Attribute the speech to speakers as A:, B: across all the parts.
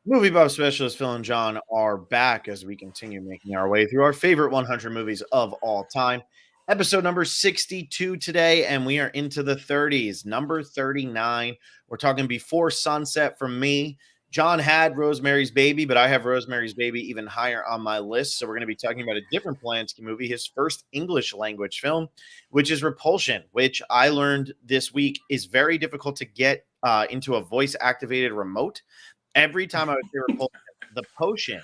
A: Movie buff specialist Phil and John are back as we continue making our way through our favorite 100 movies of all time. Episode number 62 today, and we are into the 30s. Number 39. We're talking Before Sunset from me. John had Rosemary's Baby, but I have Rosemary's Baby even higher on my list. So we're going to be talking about a different Polanski movie, his first English language film, which is Repulsion, which I learned this week is very difficult to get into a voice activated remote. Every time I would hear Repulsion, the potion,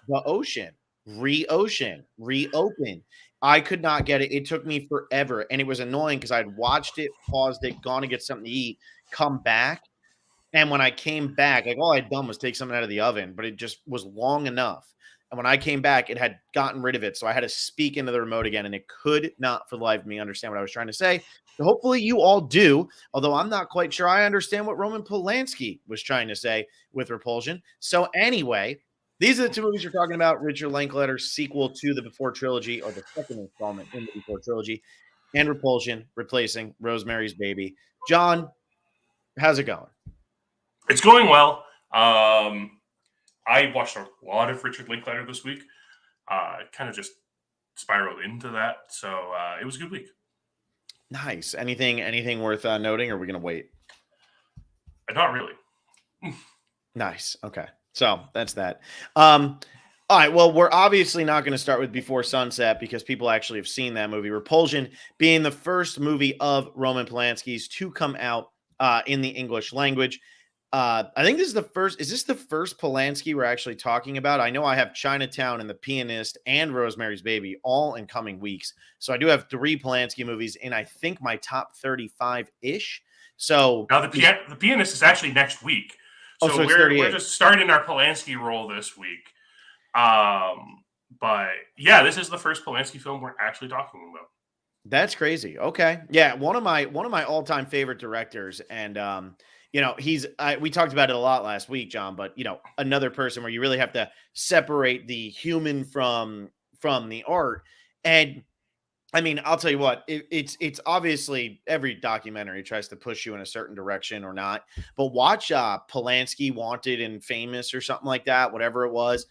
A: the ocean, re-ocean, reopen. I could not get it. It took me forever. And it was annoying because I'd watched it, paused it, gone to get something to eat, come back. And when I came back, like all I'd done was take something out of the oven, but it just was long enough. And when I came back, it had gotten rid of it. So I had to speak into the remote again, and it could not for the life of me understand what I was trying to say. So hopefully you all do, although I'm not quite sure I understand what Roman Polanski was trying to say with Repulsion. So anyway, these are the two movies you're talking about. Richard Linklater's sequel to the Before trilogy, or the second installment in the Before trilogy, and Repulsion replacing Rosemary's Baby. John, how's it going?
B: It's going well. I watched a lot of Richard Linklater this week. Kind of just spiraled into that, so it was a good week.
A: Nice. Anything worth noting, or are we going to wait?
B: Not really.
A: Nice. Okay. So that's that. All right. Well, we're obviously not going to start with Before Sunset because people actually have seen that movie. Repulsion being the first movie of Roman Polanski's to come out in the English language. I think this is the first. Is this the first Polanski we're actually talking about? I know I have Chinatown and The Pianist and Rosemary's Baby all in coming weeks. So I do have 3 Polanski movies in, I think, my top 35-ish. So
B: now the Pianist is actually next week. So, we're just starting our Polanski roll this week. But yeah, this is the first Polanski film we're actually talking about.
A: That's crazy. Okay. Yeah, one of my all-time favorite directors, and we talked about it a lot last week, John, but another person where you really have to separate the human from the art. And I mean, I'll tell you what, it's obviously every documentary tries to push you in a certain direction or not, but watch Polanski Wanted and Famous or something like that, whatever it was.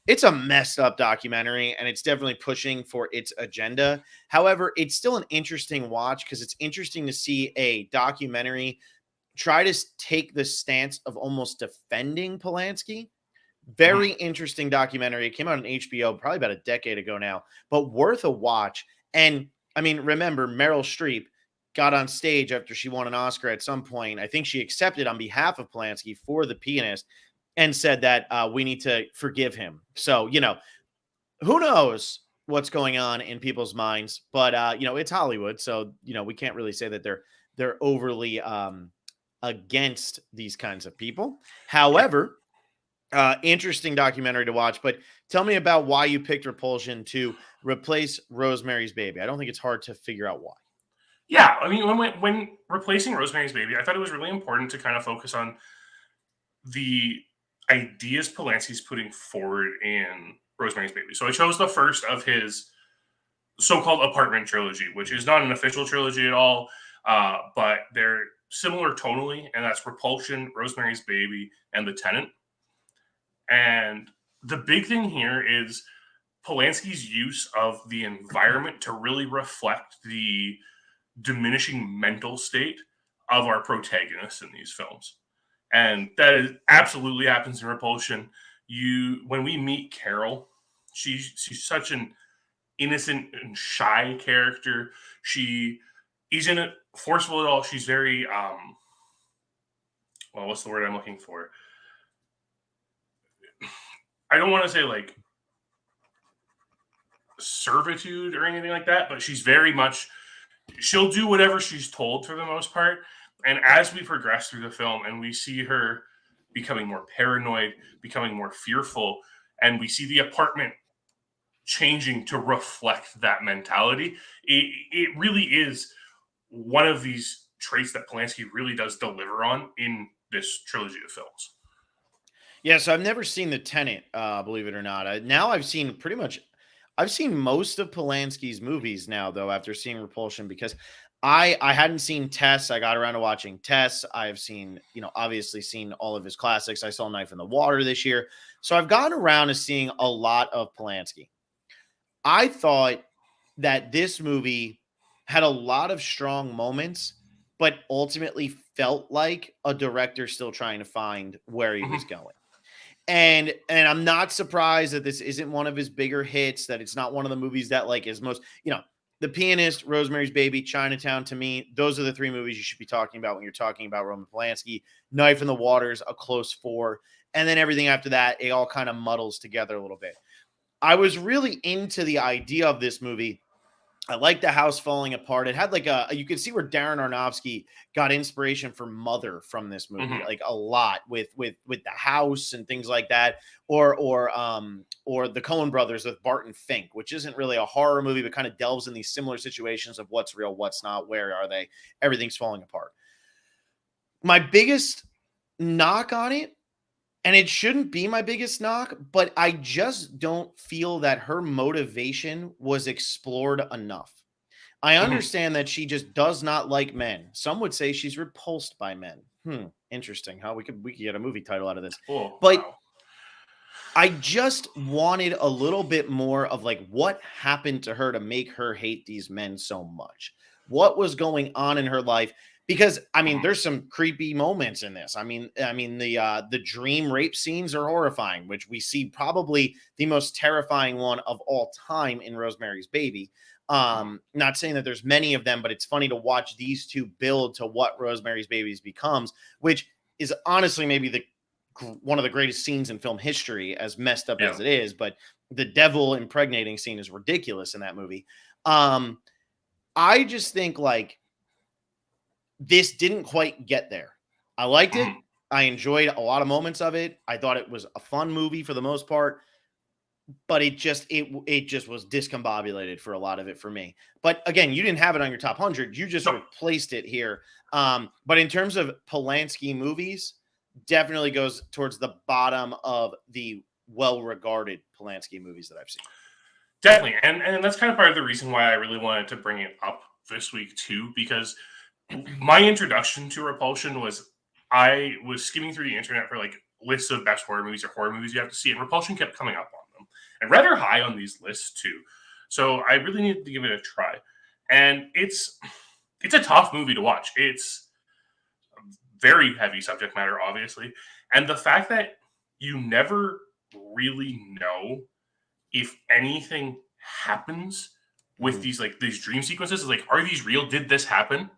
A: It's a messed up documentary, and it's definitely pushing for its agenda. However, it's still an interesting watch because it's interesting to see a documentary try to take the stance of almost defending Polanski. Very interesting documentary. It came out on HBO probably about a decade ago now, but worth a watch. And I mean, remember, Meryl Streep got on stage after she won an Oscar at some point. I think she accepted on behalf of Polanski for The Pianist and said that we need to forgive him. So, who knows what's going on in people's minds, but it's Hollywood. So, we can't really say that they're overly against these kinds of people. However, interesting documentary to watch, but tell me about why you picked Repulsion to replace Rosemary's Baby. I don't think it's hard to figure out why.
B: Yeah, I mean, when replacing Rosemary's Baby, I thought it was really important to kind of focus on the ideas Polanski's putting forward in Rosemary's Baby. So I chose the first of his so-called apartment trilogy, which is not an official trilogy at all, but they're similar tonally, and that's Repulsion, Rosemary's Baby, and The Tenant. And the big thing here is Polanski's use of the environment to really reflect the diminishing mental state of our protagonists in these films. And that absolutely happens in Repulsion. When we meet Carol, she's such an innocent and shy character. She isn't forceful at all. She's very what's the word I'm looking for? I don't want to say like servitude or anything like that, but she's very much, she'll do whatever she's told for the most part. And as we progress through the film and we see her becoming more paranoid, becoming more fearful, and we see the apartment changing to reflect that mentality, it really is one of these traits that Polanski really does deliver on in this trilogy of films.
A: Yeah, so I've never seen The Tenant, believe it or not. Now I've seen most of Polanski's movies now, though, after seeing Repulsion, because I hadn't seen Tess. I got around to watching Tess. I've seen, obviously seen all of his classics. I saw Knife in the Water this year. So I've gotten around to seeing a lot of Polanski. I thought that this movie had a lot of strong moments, but ultimately felt like a director still trying to find where he was
B: Mhm.
A: going. And I'm not surprised that this isn't one of his bigger hits, that it's not one of the movies that like is most, The Pianist, Rosemary's Baby, Chinatown, to me, those are the three movies you should be talking about when you're talking about Roman Polanski. Knife in the Water's a close four. And then everything after that, it all kind of muddles together a little bit. I was really into the idea of this movie. I like the house falling apart. It had like you could see where Darren Aronofsky got inspiration for Mother from this movie,
B: Mhm.
A: like a lot with the house and things like that, or the Coen Brothers with Barton Fink, which isn't really a horror movie, but kind of delves in these similar situations of what's real, what's not, where are they, everything's falling apart. My biggest knock on it, and it shouldn't be my biggest knock, but I just don't feel that her motivation was explored enough. I
B: Mhm.
A: understand that she just does not like men. Some would say she's repulsed by men. Interesting. How we could get a movie title out of this.
B: Oh,
A: But
B: wow.
A: I just wanted a little bit more of like what happened to her to make her hate these men so much. What was going on in her life? Because I mean,
B: Mhm.
A: there's some creepy moments in this. I mean the dream rape scenes are horrifying, which we see probably the most terrifying one of all time in Rosemary's Baby.
B: Mhm.
A: Not saying that there's many of them, but it's funny to watch these two build to what Rosemary's Babies becomes, which is honestly maybe one of the greatest scenes in film history, as messed up
B: Yeah.
A: as it is. But the devil impregnating scene is ridiculous in that movie. Um, I just think like this didn't quite get there. I liked it.
B: Mhm.
A: I enjoyed a lot of moments of it. I thought it was a fun movie for the most part, but it just was discombobulated for a lot of it for me. But again, you didn't have it on your top 100. You just
B: No.
A: replaced it here. But in terms of Polanski movies, definitely goes towards the bottom of the well-regarded Polanski movies that I've seen.
B: Definitely. And that's kind of part of the reason why I really wanted to bring it up this week too, because my introduction to Repulsion was I was skimming through the internet for like lists of best horror movies or horror movies you have to see, and Repulsion kept coming up on them, and rather high on these lists too. So I really needed to give it a try, and it's a tough movie to watch. It's very heavy subject matter, obviously, and the fact that you never really know if anything happens with
A: Mhm.
B: these dream sequences. Is like, are these real? Did this happen?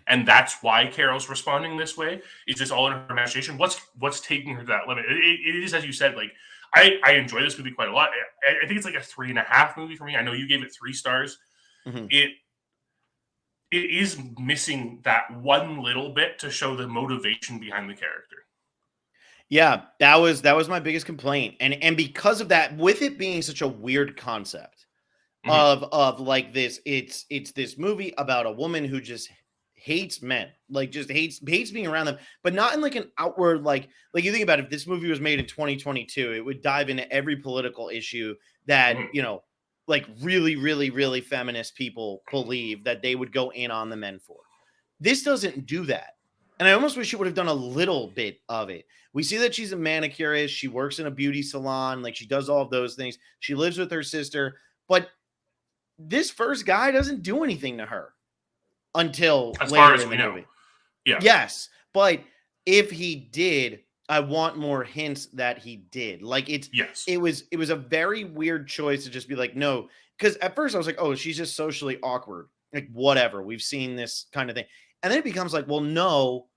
B: And that's why Carol's responding this way. Is this all in her imagination? What's taking her to that limit? It is, as you said, like I enjoy this movie quite a lot. I think it's like a 3.5 movie for me. I know you gave it 3 stars.
A: Mhm.
B: It it is missing that one little bit to show the motivation behind the character.
A: Yeah, that was my biggest complaint, and because of that, with it being such a weird concept,
B: Mhm.
A: of like this, it's this movie about a woman who just hates men, like just hates being around them, but not in like an outward like you think about it, if this movie was made in 2022, it would dive into every political issue that,
B: Mhm.
A: like really, really, really feminist people believe that they would go in on the men for. This doesn't do that. And I almost wish it would have done a little bit of it. We see that she's a manicurist, she works in a beauty salon, like she does all of those things. She lives with her sister, but this first guy doesn't do anything to her until
B: As far
A: later
B: as
A: in
B: we
A: the
B: know,
A: movie.
B: yeah,
A: Yes, but if he did, I want more hints that he did. Like
B: yes,
A: it was a very weird choice to just be like, no, because at first I was like, oh, she's just socially awkward. Like, whatever. We've seen this kind of thing. And then it becomes like, well, no,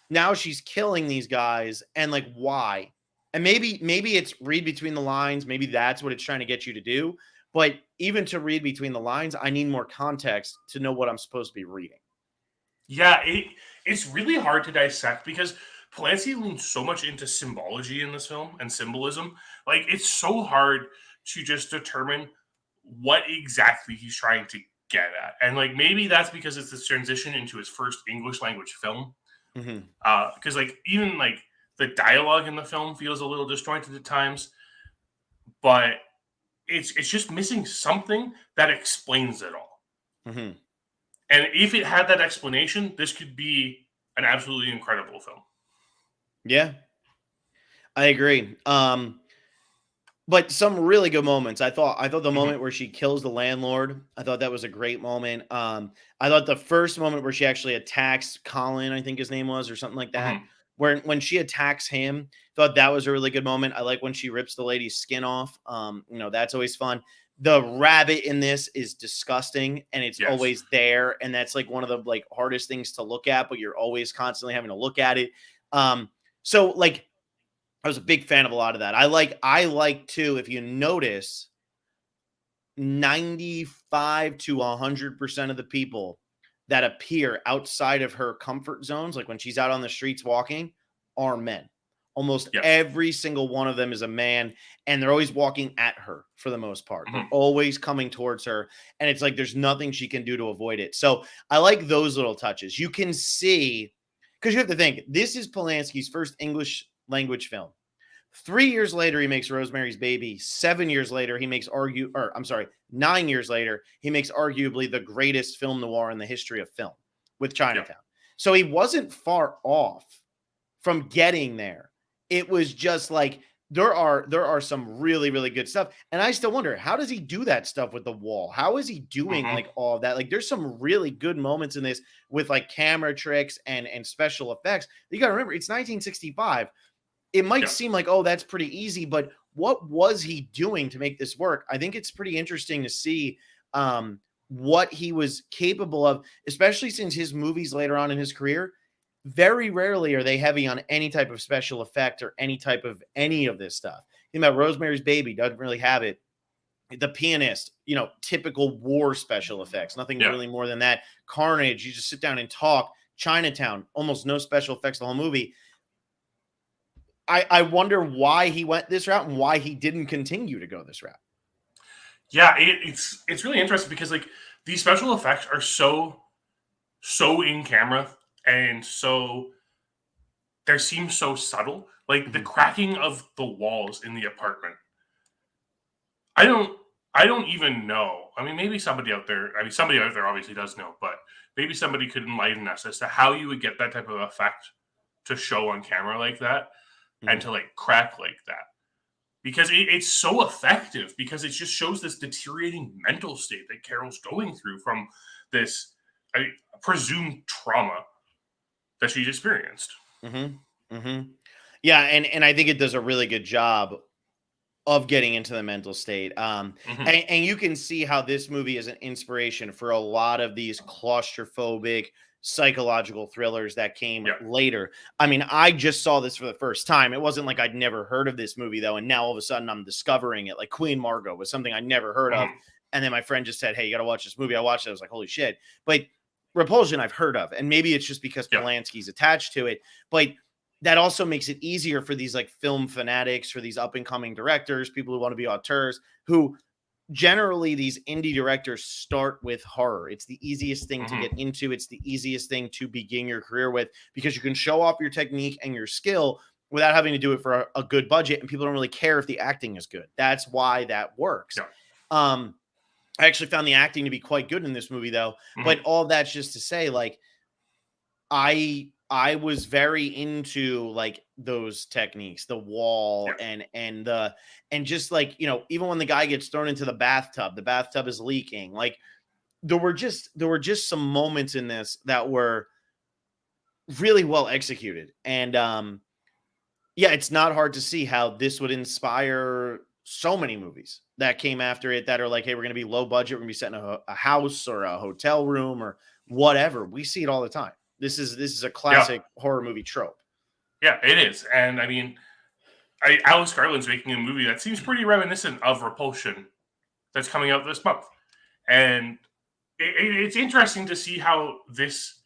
A: now she's killing these guys, and like, why? And maybe it's read between the lines, maybe that's what it's trying to get you to do, but even to read between the lines, I need more context to know what I'm supposed to be reading.
B: yeah. It's really hard to dissect because Polanski leans so much into symbology in this film and symbolism. Like it's so hard to just determine what exactly he's trying to get at, and like maybe that's because it's this transition into his first English language film.
A: Mhm.
B: Because like even like the dialogue in the film feels a little disjointed at times, but it's just missing something that explains it all.
A: Mhm.
B: And if it had that explanation, this could be an absolutely incredible film.
A: Yeah, I agree. But some really good moments. I thought the
B: Mhm.
A: moment where she kills the landlord, I thought that was a great moment. I thought the first moment where she actually attacks Colin, I think his name was, or something like that,
B: Mhm.
A: where when she attacks him, thought that was a really good moment. I like when she rips the lady's skin off. That's always fun. The rabbit in this is disgusting and it's
B: Yes.
A: always there. And that's like one of the like hardest things to look at, but you're always constantly having to look at it. So like I was a big fan of a lot of that. I like too, if you notice, 95 to 100% of the people that appear outside of her comfort zones, like when she's out on the streets walking, are men. Almost
B: Yes.
A: every single one of them is a man, and they're always walking at her for the most part. They're
B: Mhm.
A: always coming towards her, and it's like there's nothing she can do to avoid it. So I like those little touches. You can see, because you have to think, this is Polanski's first English language film. 3 years later, he makes Rosemary's Baby. 7 years later, he makes 9 years later, he makes arguably the greatest film noir in the history of film with
B: Yeah.
A: Chinatown. So he wasn't far off from getting there. It was just like there are some really really good stuff, and I still wonder how does he do that stuff with the wall? How is he doing
B: Mhm.
A: like all of that? Like there's some really good moments in this with like camera tricks and special effects. You got to remember it's 1965. It might
B: Yeah.
A: seem like, oh, that's pretty easy, but what was he doing to make this work? I think it's pretty interesting to see what he was capable of, especially since his movies later on in his career, very rarely are they heavy on any type of special effect or any type of any of this stuff. Think about Rosemary's Baby, doesn't really have it. The Pianist, typical war special effects, nothing
B: Yeah.
A: really more than that. Carnage, you just sit down and talk. Chinatown, almost no special effects the whole movie. I wonder why he went this route and why he didn't continue to go this route.
B: Yeah. It's really interesting because like these special effects are so in camera and so they seem so subtle. Like the
A: Mhm.
B: cracking of the walls in the apartment. I don't I don't even know. I mean, maybe somebody out there. I mean, somebody out there obviously does know, but maybe somebody could enlighten us as to how you would get that type of effect to show on camera like that and
A: Mhm.
B: to like crack like that. Because it's so effective because it just shows this deteriorating mental state that Carol's going through from this I, presumed trauma that she's experienced.
A: Mhm. Mhm. Yeah, and I think it does a really good job of getting into the mental state.
B: Hmm.
A: And you can see how this movie is an inspiration for a lot of these claustrophobic psychological thrillers that came
B: Yeah.
A: later. I mean, I just saw this for the first time. It wasn't like I'd never heard of this movie though, and now all of a sudden I'm discovering it. Like Queen Margot was something I never heard of,
B: Hmm.
A: and then my friend just said, "Hey, you got to watch this movie." I watched it. I was like, "Holy shit!" But Repulsion, I've heard of, and maybe it's just because
B: Yeah.
A: Polanski's attached to it, but that also makes it easier for these like film fanatics, for these up and coming directors, people who want to be auteurs, who generally these indie directors start with horror. It's the easiest thing to get
B: Hmm.
A: into. It's the easiest thing to begin your career with because you can show off your technique and your skill without having to do it for a good budget. And people don't really care if the acting is good. That's why that works.
B: Yeah.
A: Um, I actually found the acting to be quite good in this movie, though. But
B: Hmm.
A: all that's just to say, like, I was very into like those techniques, the wall
B: Yeah.
A: and just like, even when the guy gets thrown into the bathtub is leaking. Like there were just some moments in this that were really well executed. And yeah, it's not hard to see how this would inspire so many movies that came after it that are like, hey, we're going to be low budget. We're going to be set in a house or a hotel room or whatever. We see it all the time. This is a
B: Yeah.
A: classic horror movie trope.
B: Yeah. It is, and I mean, Alex Garland's making a movie that seems pretty reminiscent of Repulsion that's coming out this month, and it's interesting to see how this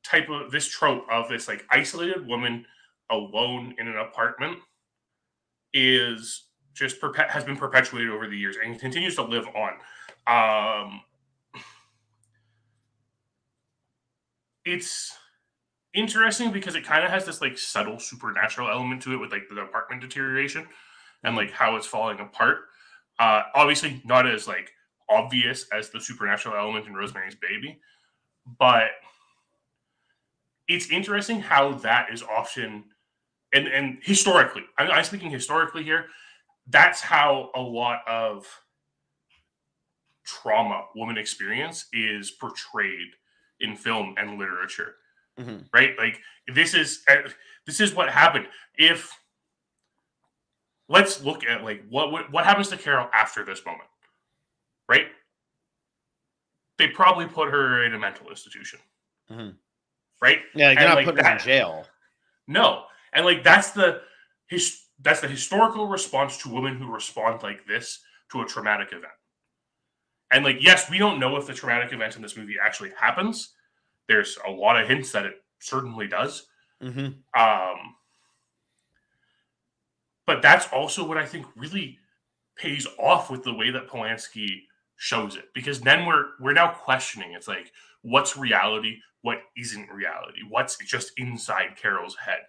B: trope of this like isolated woman alone in an apartment is just has been perpetuated over the years and continues to live on. Um, it's interesting because it kind of has this like subtle supernatural element to it with like the apartment deterioration and
A: Mhm.
B: like how it's falling apart. Obviously, not as like obvious as the supernatural element in Rosemary's Baby, But it's interesting how that is often, and historically, I'm speaking historically here, that's how a lot of trauma women experience is portrayed in film and literature, right? Like this is what happened. If let's look at like what happens to Carol after this moment, right? They probably put her in a mental institution, right?
A: Yeah, you're
B: And
A: not
B: like
A: putting her in jail.
B: No, and like that's the historical response to women who respond like this to a traumatic event. And like, yes, we don't know if the traumatic event in this movie actually happens. There's a lot of hints that it certainly does. But that's also what I think really pays off with the way that Polanski shows it, because then we're now questioning. It's like, what's reality? What isn't reality? What's just inside Carol's head?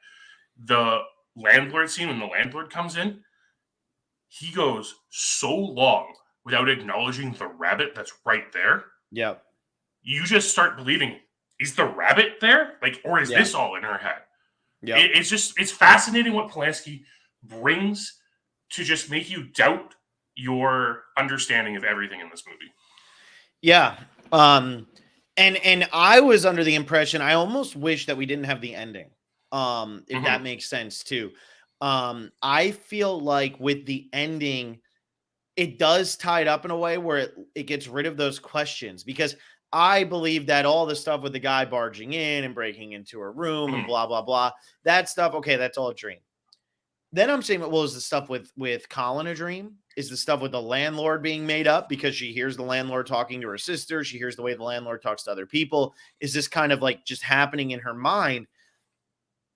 B: The landlord scene, when the landlord comes in, he goes so long without acknowledging the rabbit that's right there.
A: Yep.
B: You just start believing, is the rabbit there? Like, or is this all in her head? Yeah. It's fascinating what Polanski brings to just make you doubt your understanding of everything in this movie.
A: Yeah. And I was under the impression, I almost wish that we didn't have the ending. If that makes sense too. I feel like with the ending, it does tie it up in a way where it gets rid of those questions, because I believe that all the stuff with the guy barging in and breaking into her room and blah, blah, blah, that stuff, okay, that's all a dream. Then I'm saying, well, is the stuff with Colin a dream? Is the stuff with the landlord being made up because she hears the landlord talking to her sister? She hears the way the landlord talks to other people. Is this kind of like just happening in her mind?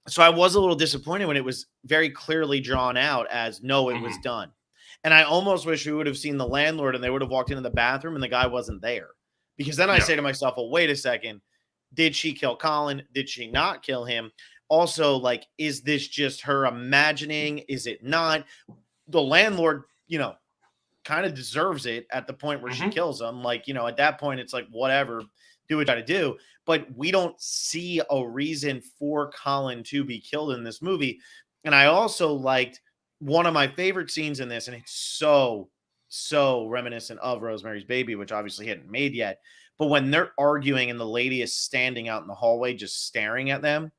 A: So I was a little disappointed when it was very clearly drawn out as, no, it was done. And I almost wish we would have seen the landlord and they would have walked into the bathroom and the guy wasn't there. Because then I say to myself, well, wait a second. Did she kill Colin? Did she not kill him? Also, like, is this just her imagining? Is it not? The landlord, kind of deserves it at the point where she kills him. Like, at that point, it's like, whatever, do what you got to do. But we don't see a reason for Colin to be killed in this movie. And I also liked one of my favorite scenes in this, and it's so reminiscent of Rosemary's Baby, which obviously hadn't made yet. But when they're arguing and the lady is standing out in the hallway just staring at them,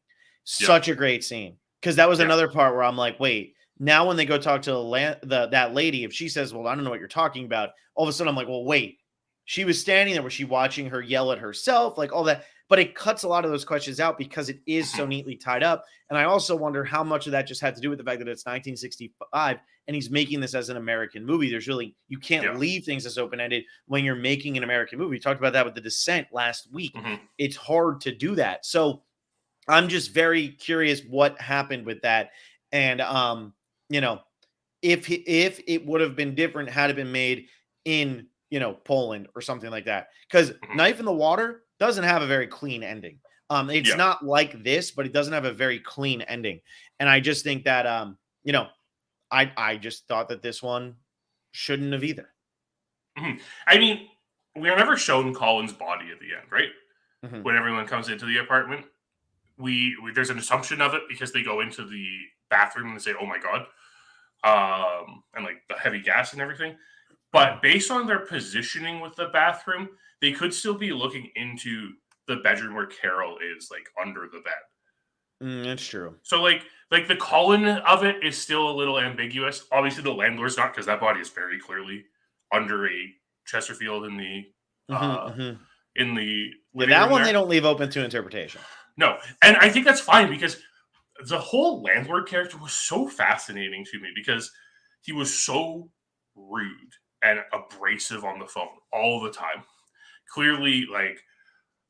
A: such a great scene. Because that was another part where I'm like, wait, now when they go talk to that lady, if she says, well, I don't know what you're talking about, all of a sudden I'm like, well, wait, she was standing there. Was she watching her yell at herself? Like all that. But it cuts a lot of those questions out because it is so neatly tied up. And I also wonder how much of that just had to do with the fact that it's 1965 and he's making this as an American movie. There's really, you can't leave things as open-ended when you're making an American movie. We talked about that with The Descent last week. It's hard to do that. So I'm just very curious what happened with that. And, if it would have been different had it been made in, Poland or something like that. Because Knife in the Water doesn't have a very clean ending. It's not like this, but it doesn't have a very clean ending. And I just think that, I just thought that this one shouldn't have either.
B: I mean, we are never shown Colin's body at the end, right? When everyone comes into the apartment, we there's an assumption of it because they go into the bathroom and they say, "Oh my god," and like the heavy gas and everything. But based on their positioning with the bathroom, they could still be looking into the bedroom where Carol is, like under the bed.
A: That's true.
B: So like the Colin of it is still a little ambiguous. Obviously, the landlord's not, because that body is very clearly under a Chesterfield in the in the
A: that one there. They don't leave open to interpretation.
B: No, and I think that's fine, because the whole landlord character was so fascinating to me because he was so rude and abrasive on the phone all the time. Clearly, like,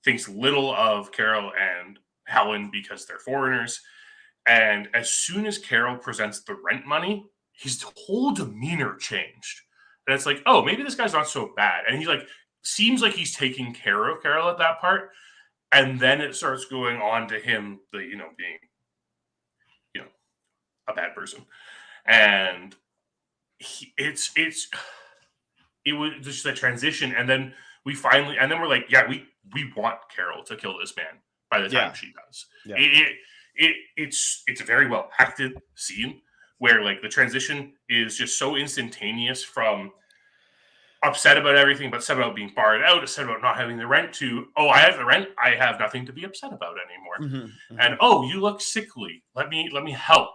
B: thinks little of Carol and Helen because they're foreigners. And as soon as Carol presents the rent money, his whole demeanor changed. And it's like, oh, maybe this guy's not so bad. And he like seems like he's taking care of Carol at that part. And then it starts going on to him, being, a bad person. And it was just a transition. And then we're like, we want Carol to kill this man by the time she does.
A: Yeah.
B: It's a very well acted scene where like the transition is just so instantaneous from upset about everything, but upset about being barred out, upset about not having the rent, to, oh, I have the rent, I have nothing to be upset about anymore. And oh, you look sickly, let me help.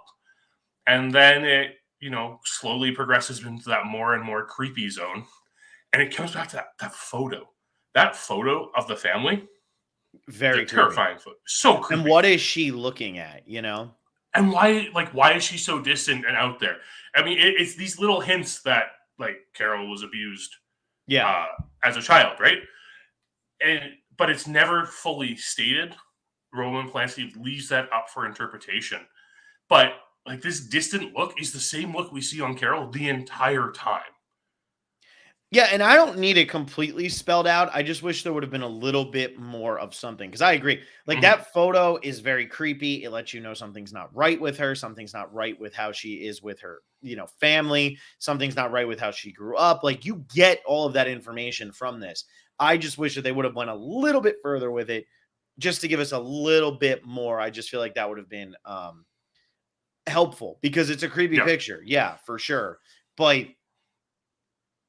B: And then it, slowly progresses into that more and more creepy zone, and it comes back to that photo of the family.
A: Very
B: terrifying photo, so creepy.
A: And what is she looking at,
B: and why is she so distant and out there? I mean, it's these little hints that like Carol was abused as a child, right? But it's never fully stated. Roman Polanski leaves that up for interpretation. But like this distant look is the same look we see on Carol the entire time.
A: Yeah, and I don't need it completely spelled out. I just wish there would have been a little bit more of something, because I agree. Like that photo is very creepy. It lets you know something's not right with her. Something's not right with how she is with her, family. Something's not right with how she grew up. Like you get all of that information from this. I just wish that they would have went a little bit further with it, just to give us a little bit more. I just feel like that would have been helpful, because it's a creepy picture. Yeah, for sure. But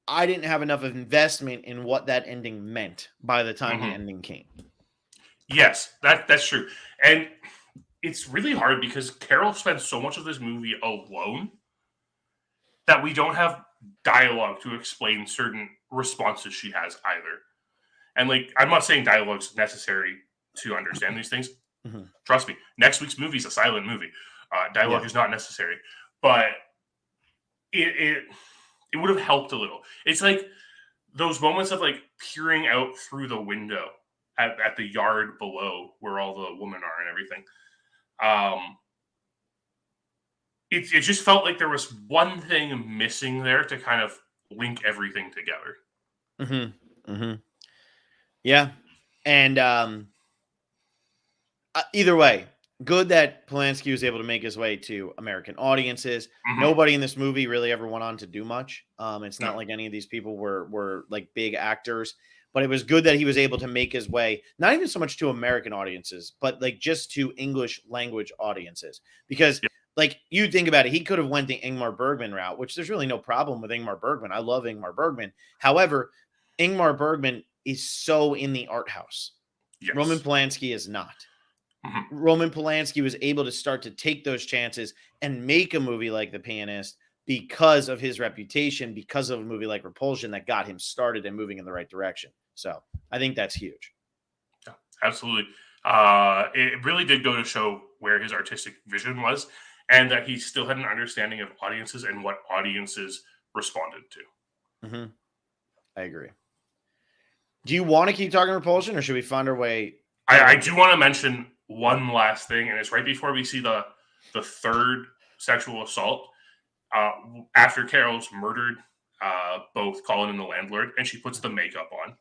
A: I didn't have enough of investment in what that ending meant by the time the ending came.
B: Yes, that's true. And it's really hard because Carol spends so much of this movie alone that we don't have dialogue to explain certain responses she has either. And like, I'm not saying dialogue's necessary to understand these things. Trust me, next week's movie is a silent movie. Dialogue is not necessary, but it would have helped a little. It's like those moments of like peering out through the window at the yard below where all the women are and everything. It just felt like there was one thing missing there to kind of link everything together.
A: Yeah. And either way, good that Polanski was able to make his way to American audiences. Nobody in this movie really ever went on to do much. It's not like any of these people were like big actors, but it was good that he was able to make his way, not even so much to American audiences, but like just to English language audiences. Because like you think about it, he could have went the Ingmar Bergman route, which there's really no problem with Ingmar Bergman. I love Ingmar Bergman. However, Ingmar Bergman is so in the art house. Roman Polanski is not. Roman Polanski was able to start to take those chances and make a movie like The Pianist because of his reputation, because of a movie like Repulsion that got him started and moving in the right direction. So I think that's huge.
B: Yeah, absolutely. It really did go to show where his artistic vision was, and that he still had an understanding of audiences and what audiences responded to.
A: I agree. Do you want to keep talking Repulsion, or should we find our way?
B: I do want to mention one last thing, and it's right before we see the third sexual assault. After Carol's murdered both Colin and the landlord, and she puts the makeup on.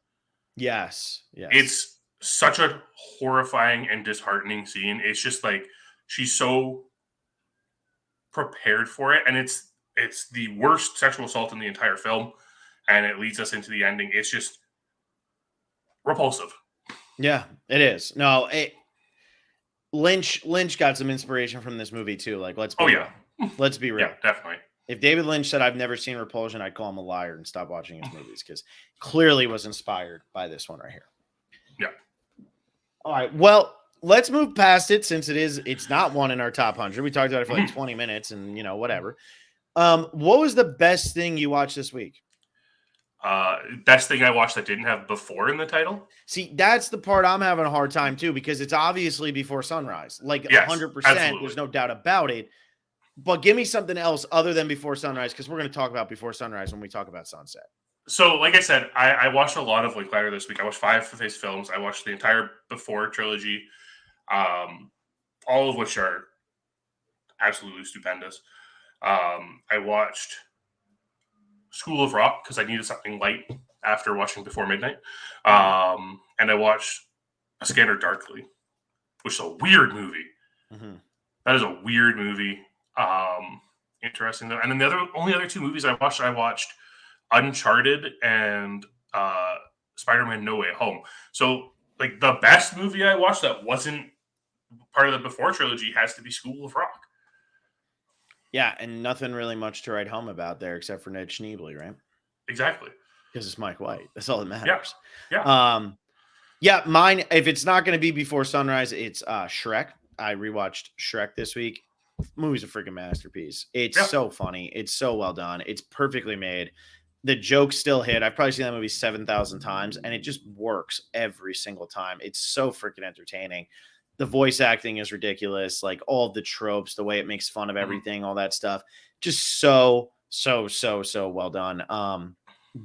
A: Yes.
B: It's such a horrifying and disheartening scene. It's just like she's so prepared for it, and it's the worst sexual assault in the entire film, and it leads us into the ending. It's just repulsive.
A: Yeah, it is. No, Lynch got some inspiration from this movie too. Like, let's be real. Let's be real.
B: Yeah, definitely.
A: If David Lynch said I've never seen Repulsion, I'd call him a liar and stop watching his movies, because clearly was inspired by this one right here.
B: Yeah.
A: All right. Well, let's move past it, since it's not one in our top 100. We talked about it for like 20 minutes and whatever. What was the best thing you watched this week?
B: Best thing I watched that didn't have Before in the title.
A: See, that's the part I'm having a hard time too, because it's obviously Before Sunrise, like 100%.
B: Absolutely.
A: There's no doubt about it. But give me something else other than Before Sunrise, because we're going to talk about Before Sunrise when we talk about Sunset.
B: So, like I said, I watched a lot of Linklater this week. I watched 5 of his films. I watched the entire Before trilogy, all of which are absolutely stupendous. I watched School of Rock because I needed something light after watching Before Midnight. And I watched A Scanner Darkly, which is a weird movie. That is a weird movie. Interesting though. And then the only other 2 movies I watched Uncharted and Spider-Man No Way Home. So like the best movie I watched that wasn't part of the Before trilogy has to be School of Rock.
A: Yeah, and nothing really much to write home about there except for Ned Schneebly, right?
B: Exactly.
A: Because it's Mike White. That's all that
B: Yeah.
A: matters.
B: Yeah.
A: Yeah, mine, if it's not going to be Before Sunrise, it's Shrek. I rewatched Shrek this week. Movie's a freaking masterpiece. It's
B: Yeah.
A: so funny. It's so well done. It's perfectly made. The jokes still hit. I've probably seen that movie 7,000 times, and it just works every single time. It's so freaking entertaining. The voice acting is ridiculous. Like all of the tropes, the way it makes fun of everything, all that stuff. Just so well done.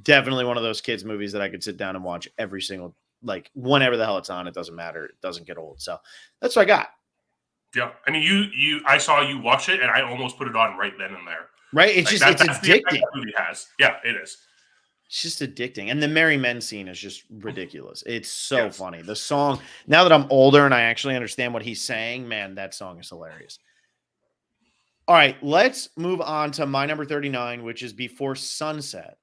A: Definitely one of those kids movies that I could sit down and watch every single, like whenever the hell it's on. It doesn't matter. It doesn't get old. So that's what I got.
B: Yeah. I mean, I saw you watch it, and I almost put it on right then and there.
A: Right? It's
B: Like,
A: just, it's
B: that's the effect
A: addicting.
B: that movie has. Yeah, it is.
A: It's just addicting. And the Merry Men scene is just ridiculous. It's so
B: Yes.
A: funny. The song, now that I'm older and I actually understand what he's saying, man, that song is hilarious. All right, let's move on to my number 39, which is Before Sunset.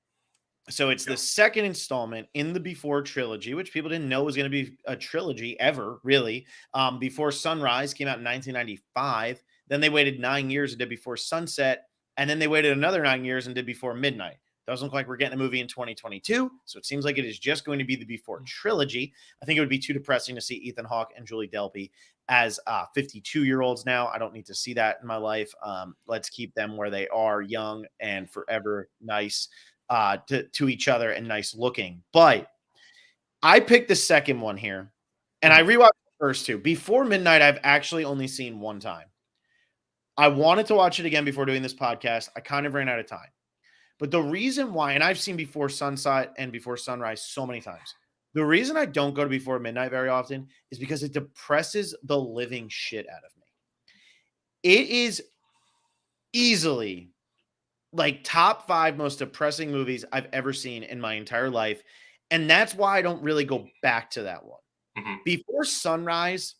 A: So it's the second installment in the Before trilogy, which people didn't know was going to be a trilogy ever, really. Before Sunrise came out in 1995. Then they waited 9 years and did Before Sunset. And then they waited another 9 years and did Before Midnight. Doesn't look like we're getting a movie in 2022. So it seems like it is just going to be the Before trilogy. I think it would be too depressing to see Ethan Hawke and Julie Delpy as 52-year-olds now. I don't need to see that in my life. Let's keep them where they are, young and forever nice to each other and nice looking. But I picked the second one here, and I rewatched the first two. Before Midnight, I've actually only seen one time. I wanted to watch it again before doing this podcast. I kind of ran out of time. But the reason why, and I've seen Before Sunset and Before Sunrise so many times, the reason I don't go to Before Midnight very often is because it depresses the living shit out of me. It is easily like top 5 most depressing movies I've ever seen in my entire life. And that's why I don't really go back to that one.
B: Mm-hmm.
A: Before Sunrise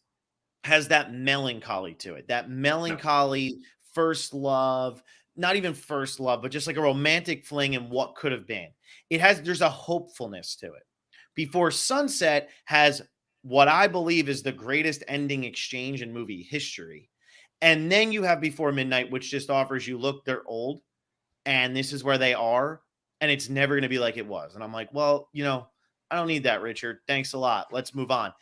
A: has that melancholy to it, that melancholy first love, not even first love, but just like a romantic fling and what could have been. There's a hopefulness to it. Before Sunset has what I believe is the greatest ending exchange in movie history. And then you have Before Midnight, which just offers you, look, they're old and this is where they are, and it's never going to be like it was. And I'm like, well, I don't need that, Richard. Thanks a lot. Let's move on.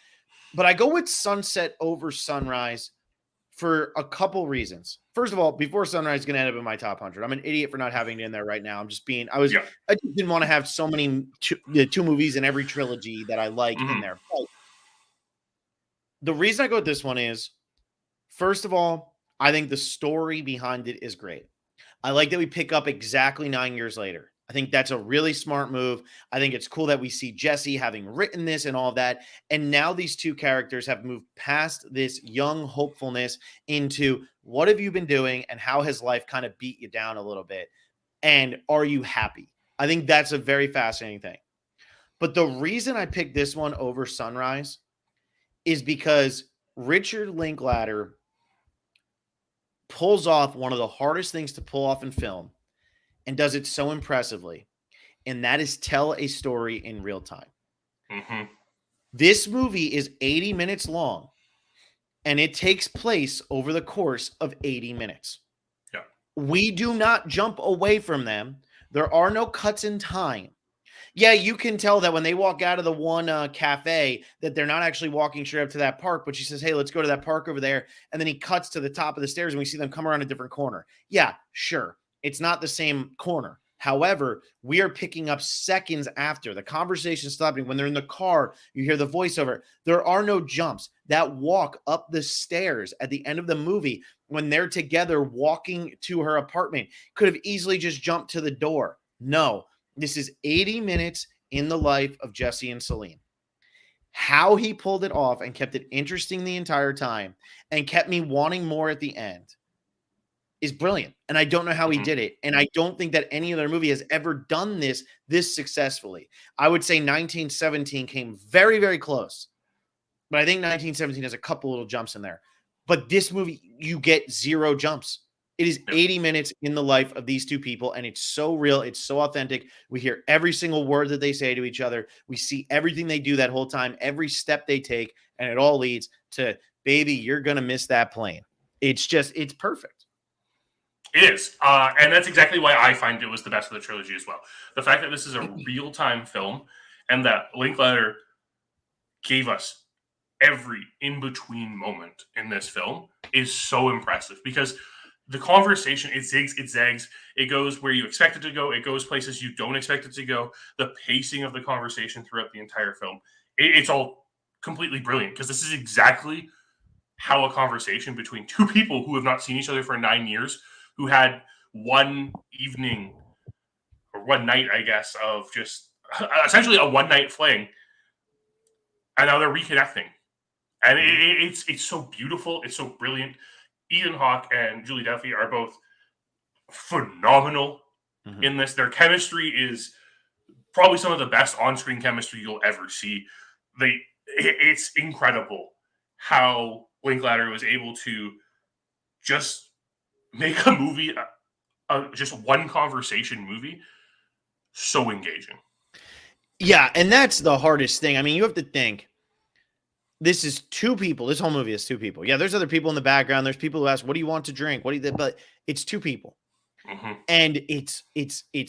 A: But I go with Sunset over Sunrise for a couple reasons. First of all, Before Sunrise is going to end up in my top 100. I'm an idiot for not having it in there right now. I just didn't want to have so many two movies in every trilogy that I like in there. But the reason I go with this one is, first of all, I think the story behind it is great. I like that we pick up exactly 9 years later. I think that's a really smart move. I think it's cool that we see Jesse having written this and all of that. And now these two characters have moved past this young hopefulness into what have you been doing and how has life kind of beat you down a little bit? And are you happy? I think that's a very fascinating thing. But the reason I picked this one over Sunrise is because Richard Linklater pulls off one of the hardest things to pull off in film and does it so impressively. And that is tell a story in real time.
B: Mm-hmm.
A: This movie is 80 minutes long and it takes place over the course of 80 minutes.
B: Yeah.
A: We do not jump away from them. There are no cuts in time. Yeah, you can tell that when they walk out of the one cafe that they're not actually walking straight up to that park, but she says, hey, let's go to that park over there. And then he cuts to the top of the stairs and we see them come around a different corner. Yeah, sure. It's not the same corner. However, we are picking up seconds after the conversation stopping. When they're in the car, you hear the voiceover. There are no jumps. That walk up the stairs at the end of the movie when they're together walking to her apartment could have easily just jumped to the door. No. This is 80 minutes in the life of Jesse and Celine. How he pulled it off and kept it interesting the entire time and kept me wanting more at the end is brilliant. And I don't know how he did it. And I don't think that any other movie has ever done this successfully. I would say 1917 came very, very close. But I think 1917 has a couple little jumps in there. But this movie, you get 0 jumps. It is 80 minutes in the life of these two people, and it's so real. It's so authentic. We hear every single word that they say to each other. We see everything they do that whole time, every step they take, and it all leads to, baby, you're going to miss that plane. It's perfect.
B: It is. And that's exactly why I find it was the best of the trilogy as well. The fact that this is a real-time film and that Linklater gave us every in-between moment in this film is so impressive, because the conversation, it zigs, it zags, it goes where you expect it to go, it goes places you don't expect it to go. The pacing of the conversation throughout the entire film, it's all completely brilliant, because this is exactly how a conversation between two people who have not seen each other for 9 years, who had one evening or one night, I guess, of just essentially a one-night fling, and now they're reconnecting. And it's so beautiful. It's so brilliant. Ethan Hawke and Julie Delpy are both phenomenal in this. Their chemistry is probably some of the best on-screen chemistry you'll ever see. It's incredible how Linklater was able to just make a movie, just one conversation movie, so engaging.
A: Yeah, and that's the hardest thing. I mean, you have to think, this is two people. This whole movie is two people. Yeah, there's other people in the background. There's people who ask, "What do you want to drink? What do you?" But it's two people, and it's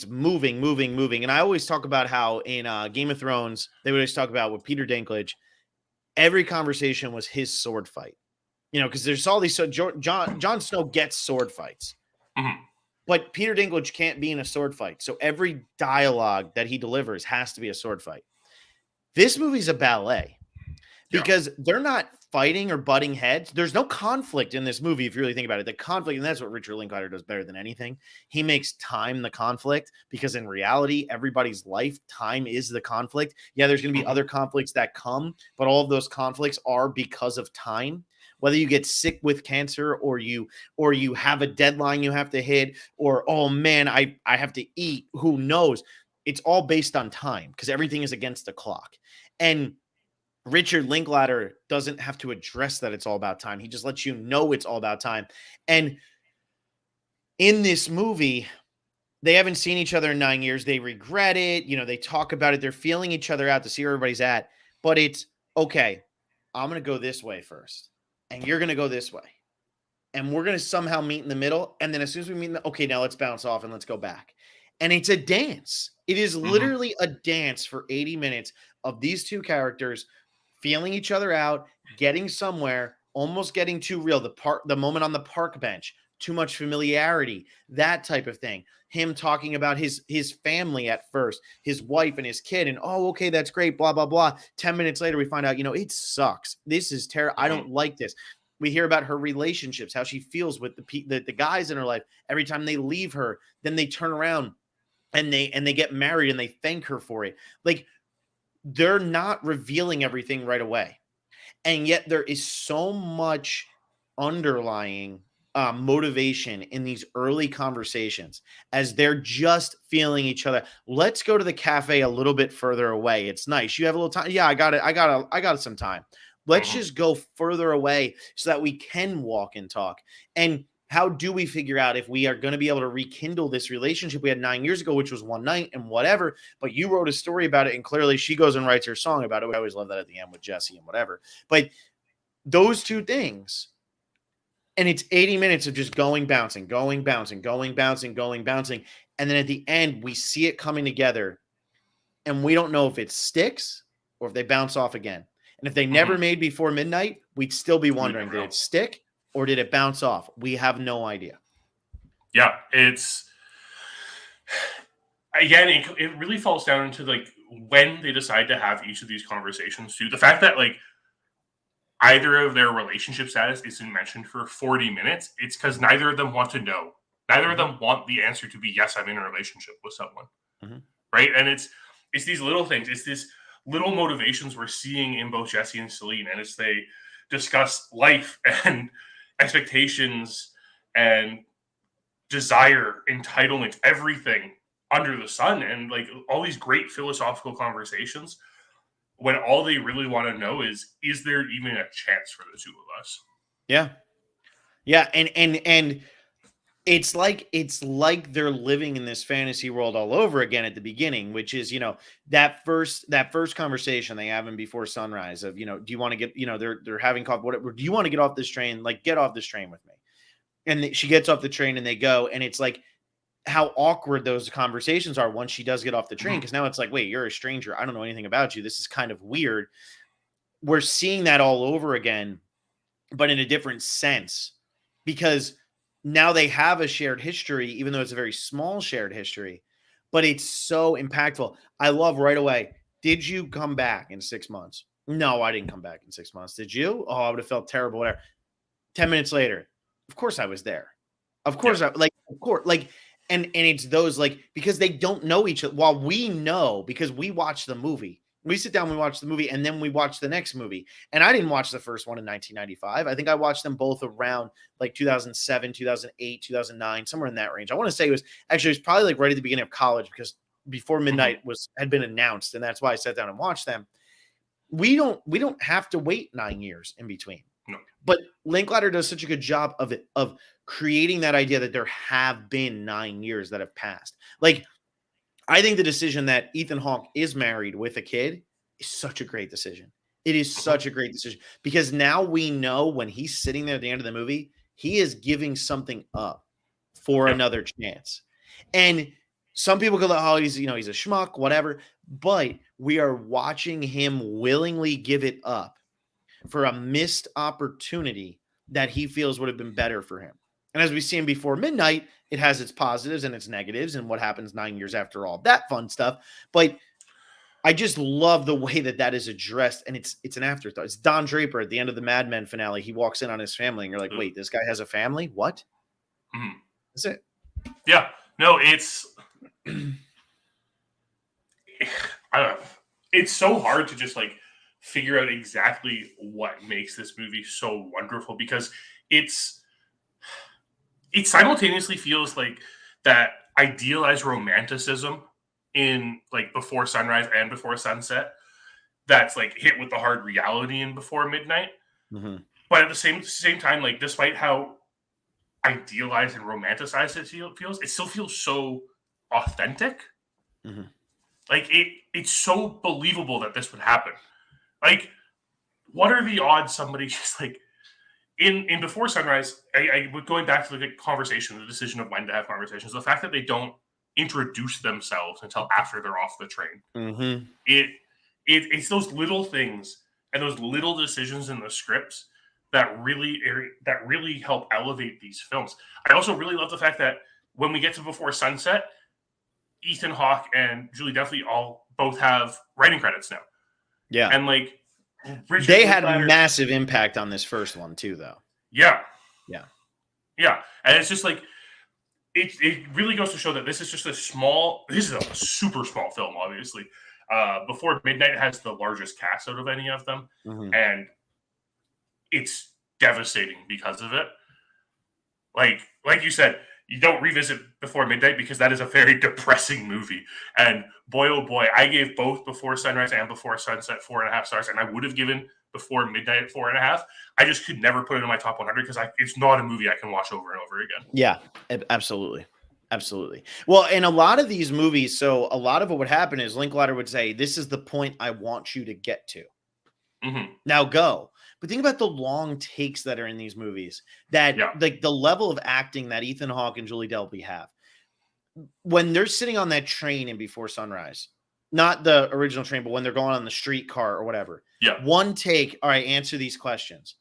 A: moving. And I always talk about how in Game of Thrones they would always talk about with Peter Dinklage, every conversation was his sword fight. Because there's all these. So Jon Snow gets sword fights, but Peter Dinklage can't be in a sword fight. So every dialogue that he delivers has to be a sword fight. This movie's a ballet. Because they're not fighting or butting heads. There's no conflict in this movie, if you really think about it. The conflict, and that's what Richard Linklater does better than anything. He makes time the conflict, because in reality, everybody's life, time is the conflict. Yeah, there's going to be other conflicts that come, but all of those conflicts are because of time. Whether you get sick with cancer or you have a deadline you have to hit, or, oh man, I have to eat, who knows? It's all based on time, because everything is against the clock. And Richard Linklater doesn't have to address that it's all about time. He just lets you know it's all about time. And in this movie, they haven't seen each other in 9 years. They regret it. They talk about it. They're feeling each other out to see where everybody's at. But it's, okay, I'm going to go this way first, and you're going to go this way. And we're going to somehow meet in the middle. And then as soon as we meet okay, now let's bounce off and let's go back. And it's a dance. It is literally a dance for 80 minutes of these two characters feeling each other out, getting somewhere, almost getting too real. The moment on the park bench, too much familiarity, that type of thing. Him talking about his family at first, his wife and his kid, and, oh, okay, that's great, blah, blah, blah. 10 minutes later, we find out, it sucks. This is terrible. I don't like this. We hear about her relationships, how she feels with the guys in her life. Every time they leave her, then they turn around and they get married and they thank her for it. Like, they're not revealing everything right away. And yet there is so much underlying motivation in these early conversations as they're just feeling each other. Let's go to the cafe a little bit further away. It's nice. You have a little time. Yeah, I got some time. Let's just go further away so that we can walk and talk. And how do we figure out if we are going to be able to rekindle this relationship we had 9 years ago, which was one night and whatever, but you wrote a story about it, and clearly she goes and writes her song about it. I always love that at the end with Jesse and whatever. But those two things, and it's 80 minutes of just bouncing. And then at the end, we see it coming together, and we don't know if it sticks or if they bounce off again. And if they never made before midnight, we'd still be wondering, did it stick? Or did it bounce off? We have no idea.
B: Yeah, it's, again, it really falls down into when they decide to have each of these conversations too. The fact that either of their relationship status isn't mentioned for 40 minutes, it's because neither of them want to know. Neither of them want the answer to be, yes, I'm in a relationship with someone. Right? And it's these little things. It's these little motivations we're seeing in both Jesse and Celine. And as they discuss life and expectations and desire, entitlement, everything under the sun, and all these great philosophical conversations, when all they really want to know is there even a chance for the two of us?
A: Yeah. And it's like they're living in this fantasy world all over again at the beginning, which is, that first conversation they have in Before Sunrise of, do you want to get, they're having coffee, whatever, do you want to get off this train? Like, get off this train with me. And she gets off the train and they go, and it's like how awkward those conversations are once she does get off the train. Because now it's like, wait, you're a stranger. I don't know anything about you. This is kind of weird. We're seeing that all over again, but in a different sense, because now they have a shared history, even though it's a very small shared history, but it's so impactful. I love right away. Did you come back in 6 months? No, I didn't come back in 6 months. Did you? Oh, I would have felt terrible. Whatever. 10 minutes later, of course I was there. Of course, of course, and it's those, because they don't know each other. While we know, because we watch the movie, we sit down, we watch the movie, and then we watch the next movie. And I didn't watch the first one in 1995. I think I watched them both around 2007, 2008, 2009, somewhere in that range. I want to say it was probably right at the beginning of college, because Before Midnight had been announced, and that's why I sat down and watched them. We don't have to wait 9 years in between.
B: No.
A: But Linklater does such a good job of creating that idea that there have been 9 years that have passed. I think the decision that Ethan Hawke is married with a kid is such a great decision. It is such a great decision, because now we know when he's sitting there at the end of the movie, he is giving something up for another chance. And some people go, oh, he's a schmuck, whatever. But we are watching him willingly give it up for a missed opportunity that he feels would have been better for him. And as we see in Before Midnight, it has its positives and its negatives and what happens 9 years after all that fun stuff. But I just love the way that is addressed. And it's an afterthought. It's Don Draper at the end of the Mad Men finale. He walks in on his family and you're like, wait, this guy has a family? What? That's it.
B: Yeah. No, it's I don't know. It's so hard to just figure out exactly what makes this movie so wonderful, because it simultaneously feels like that idealized romanticism in Before Sunrise and Before Sunset that's hit with the hard reality in Before Midnight. But at the same time, despite how idealized and romanticized it feels, it still feels so authentic. It's so believable that this would happen. What are the odds somebody just in Before Sunrise, I going back to the conversation, the decision of when to have conversations, the fact that they don't introduce themselves until after they're off the train. It's those little things and those little decisions in the scripts that really help elevate these films. I also really love the fact that when we get to Before Sunset, Ethan Hawke and Julie Delpy both have writing credits now.
A: Yeah.
B: And
A: they had a massive impact on this first one too, though.
B: Yeah.
A: Yeah.
B: Yeah. And it's just it really goes to show that this is just this is a super small film, obviously. Before Midnight has the largest cast out of any of them. And it's devastating because of it. Like you said, you don't revisit Before Midnight because that is a very depressing movie. And boy, oh boy, I gave both Before Sunrise and Before Sunset 4.5 stars, and I would have given Before Midnight 4.5. I just could never put it in my top 100 because it's not a movie I can watch over and over again.
A: Yeah, absolutely. Absolutely. Well, in a lot of these movies, so a lot of what would happen is Linklater would say, this is the point I want you to get to. Now go. But think about the long takes that are in these movies, that the level of acting that Ethan Hawke and Julie Delpy have. When they're sitting on that train in Before Sunrise, not the original train, but when they're going on the streetcar or whatever.
B: Yeah.
A: One take. All right, answer these questions.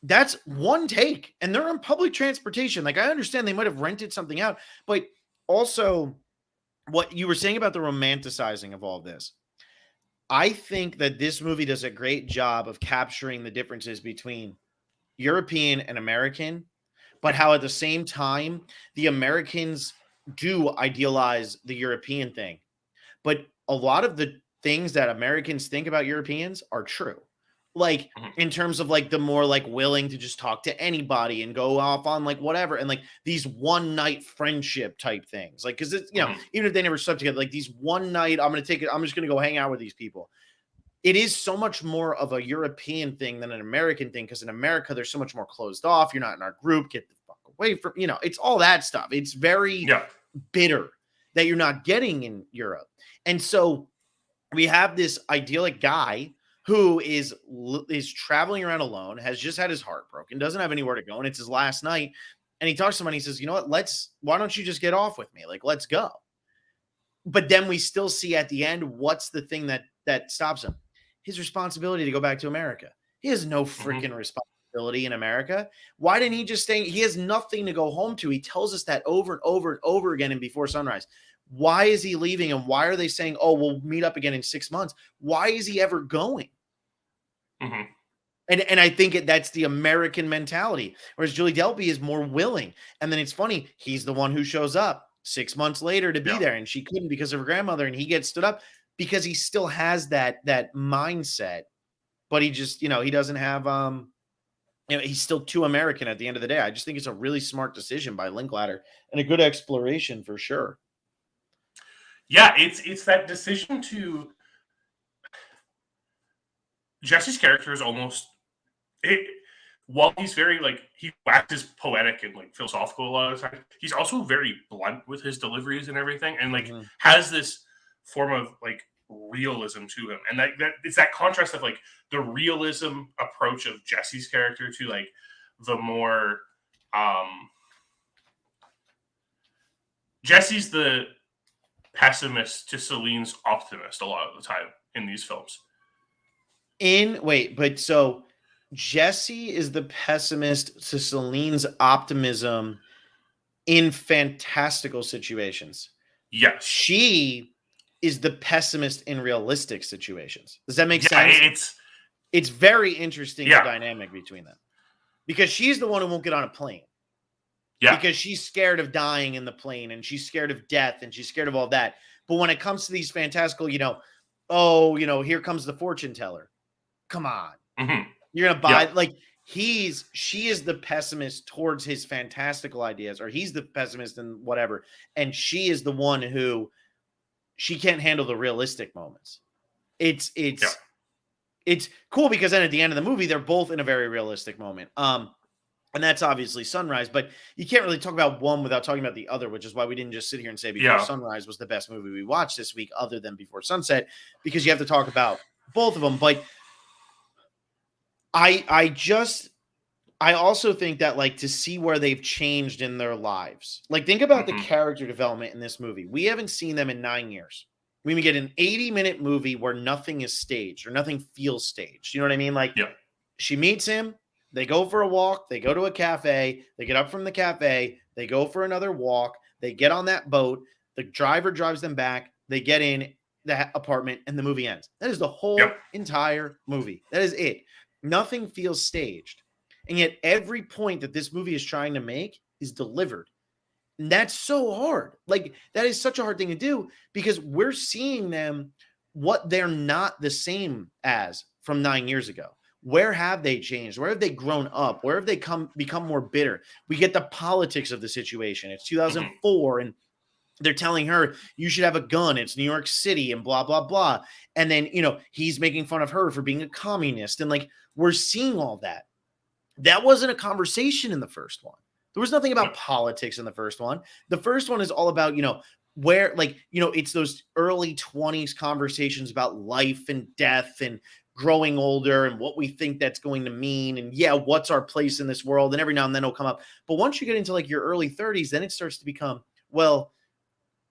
A: That's one take. And they're on public transportation. I understand they might have rented something out, but also what you were saying about the romanticizing of all this. I think that this movie does a great job of capturing the differences between European and American, but how at the same time, the Americans do idealize the European thing. But a lot of the things that Americans think about Europeans are true. In terms of the more willing to just talk to anybody and go off on whatever. And these one night friendship type things. Cause it's, even if they never slept together, these one night, I'm just going to go hang out with these people. It is so much more of a European thing than an American thing. Cause in America, they're so much more closed off. You're not in our group. Get the fuck away from, it's all that stuff. It's very
B: Yeah.
A: bitter that you're not getting in Europe. And so we have this idyllic guy who is traveling around alone, has just had his heart broken, doesn't have anywhere to go, and it's his last night. And he talks to someone, he says, you know what, why don't you just get off with me? Like, let's go. But then we still see at the end, what's the thing that stops him? His responsibility to go back to America. He has no freaking responsibility in America. Why didn't he just stay? He has nothing to go home to. He tells us that over and over and over again in Before Sunrise. Why is he leaving? And why are they saying, oh, we'll meet up again in 6 months? Why is he ever going? And I think that's the American mentality, whereas Julie Delpy is more willing. And then it's funny, he's the one who shows up 6 months later to be there, and she couldn't because of her grandmother, and he gets stood up because he still has that mindset, but he just, he doesn't have, he's still too American at the end of the day. I just think it's a really smart decision by Linklater and a good exploration for sure.
B: Yeah, it's that decision to Jesse's character is almost while he's very he waxes poetic and philosophical a lot of the time, he's also very blunt with his deliveries and everything, and has this form of realism to him, and that it's that contrast of the realism approach of Jesse's character to the more Jesse's the pessimist to Celine's optimist a lot of the time in these films.
A: So Jesse is the pessimist to Celine's optimism in fantastical situations.
B: Yes.
A: She is the pessimist in realistic situations. Does that make sense? It's very interesting, the dynamic between them. Because she's the one who won't get on a plane. Yeah. Because she's scared of dying in the plane, and she's scared of death, and she's scared of all that. But when it comes to these fantastical, here comes the fortune teller. Come on. You're going to buy she is the pessimist towards his fantastical ideas, or he's the pessimist and whatever. And she is the one who she can't handle the realistic moments. It's cool because then at the end of the movie, they're both in a very realistic moment. And that's obviously Sunrise, but you can't really talk about one without talking about the other, which is why we didn't just sit here and say Before Sunrise was the best movie we watched this week other than Before Sunset, because you have to talk about both of them. But I also think that to see where they've changed in their lives. Think about the character development in this movie. We haven't seen them in 9 years. We get an 80-minute movie where nothing is staged or nothing feels staged. You know what I mean? She meets him, they go for a walk, they go to a cafe, they get up from the cafe, they go for another walk, they get on that boat, the driver drives them back, they get in the apartment, and the movie ends. That is the whole entire movie. That is it. Nothing feels staged. And yet every point that this movie is trying to make is delivered. And that's so hard. That is such a hard thing to do because we're seeing them what they're not the same as from 9 years ago. Where have they changed? Where have they grown up? Where have they become more bitter? We get the politics of the situation. It's 2004 and they're telling her you should have a gun. It's New York City and blah, blah, blah. And then, he's making fun of her for being a communist. And we're seeing all that. That wasn't a conversation in the first one. There was nothing about politics in the first one. The first one is all about, where it's those early 20s conversations about life and death and growing older and what we think that's going to mean. And what's our place in this world? And every now and then it'll come up. But once you get into your early 30s, then it starts to become, well,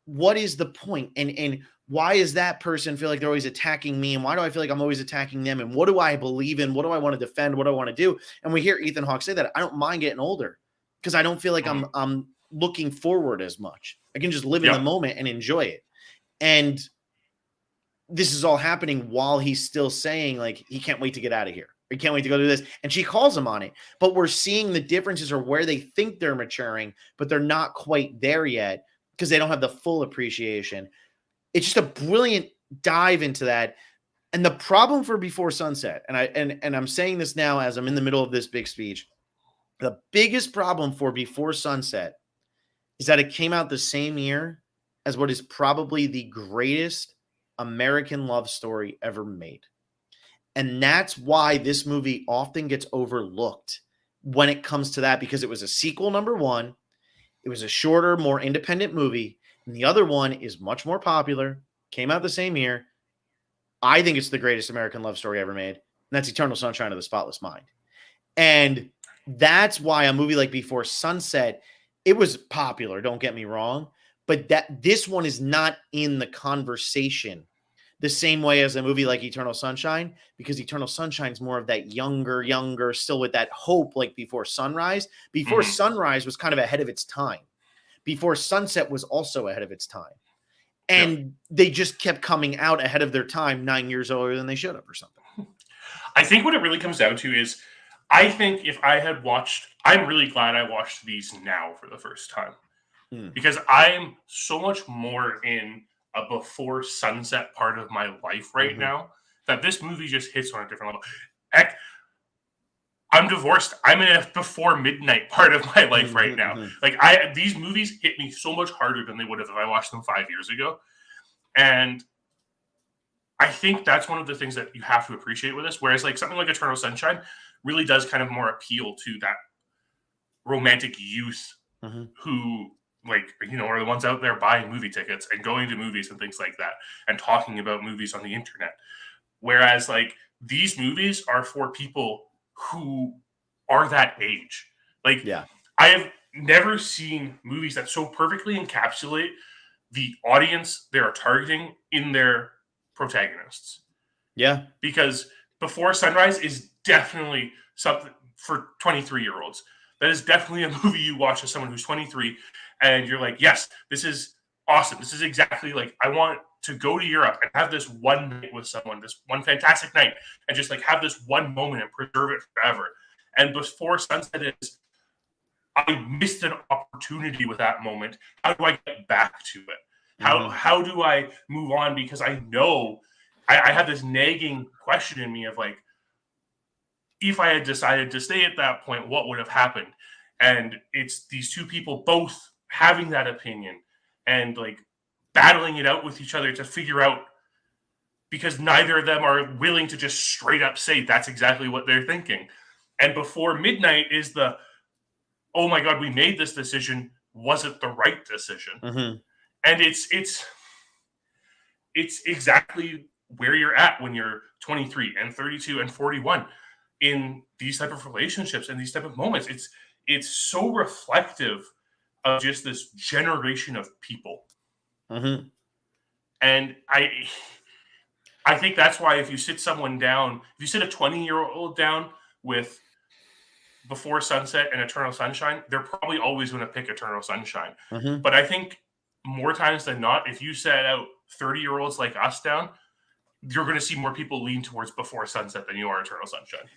A: what is the point? And why does that person feel like they're always attacking me? And why do I feel like I'm always attacking them? And what do I believe in? What do I want to defend? What do I want to do? And we hear Ethan Hawke say that I don't mind getting older because I don't feel like I'm looking forward as much. I can just live in the moment and enjoy it. And this is all happening while he's still saying he can't wait to get out of here. He can't wait to go do this. And she calls him on it. But we're seeing the differences or where they think they're maturing, but they're not quite there yet because they don't have the full appreciation. It's just a brilliant dive into that. And the problem for Before Sunset, and I'm saying this now as I'm in the middle of this big speech, the biggest problem for Before Sunset is that it came out the same year as what is probably the greatest American love story ever made. And that's why this movie often gets overlooked when it comes to that, because it was a sequel, number one. It was a shorter, more independent movie. And the other one is much more popular, came out the same year. I think it's the greatest American love story ever made. And that's Eternal Sunshine of the Spotless Mind. And that's why a movie like Before Sunset, it was popular, don't get me wrong, but that this one is not in the conversation the same way as a movie like Eternal Sunshine, because Eternal Sunshine is more of that younger, still with that hope, like Before Sunrise. Before Sunrise was kind of ahead of its time. Before Sunset was also ahead of its time. And they just kept coming out ahead of their time 9 years older than they should have or something.
B: I think what it really comes down to is, I think if I had watched, I'm really glad I watched these now for the first time. Because I'm so much more in a Before Sunset part of my life right now that this movie just hits on a different level. Heck, I'm divorced. I'm in a Before Midnight part of my life right now. Like, these movies hit me so much harder than they would have if I watched them 5 years ago. And I think that's one of the things that you have to appreciate with this. Whereas like something like Eternal Sunshine really does kind of more appeal to that romantic youth who, like, you know, are the ones out there buying movie tickets and going to movies and things like that and talking about movies on the internet. Whereas like these movies are for people who are that age. Like, I have never seen movies that so perfectly encapsulate the audience they are targeting in their protagonists.
A: Yeah.
B: Because Before Sunrise is definitely something for 23-year-olds. That is definitely a movie you watch as someone who's 23 and you're like, yes, this is awesome. This is exactly like, I want to go to Europe and have this one night with someone, this one fantastic night, and just like have this one moment and preserve it forever. And Before Sunset is, I missed an opportunity with that moment. How do I get back to it? How do I move on? Because I know I have this nagging question in me of like, if I had decided to stay at that point, what would have happened? And it's these two people both having that opinion and like battling it out with each other to figure out, because neither of them are willing to just straight up say that's exactly what they're thinking. And Before Midnight is the, oh my God, we made this decision. Was it the right decision? And it's exactly where you're at when you're 23 and 32 and 41 in these type of relationships and these type of moments. It's so reflective of just this generation of people. And I think that's why if you sit someone down, if you sit a 20-year-old down with Before Sunset and Eternal Sunshine, they're probably always going to pick Eternal Sunshine. But I think more times than not, if you set out 30-year-olds like us down, you're going to see more people lean towards Before Sunset than you are Eternal Sunshine.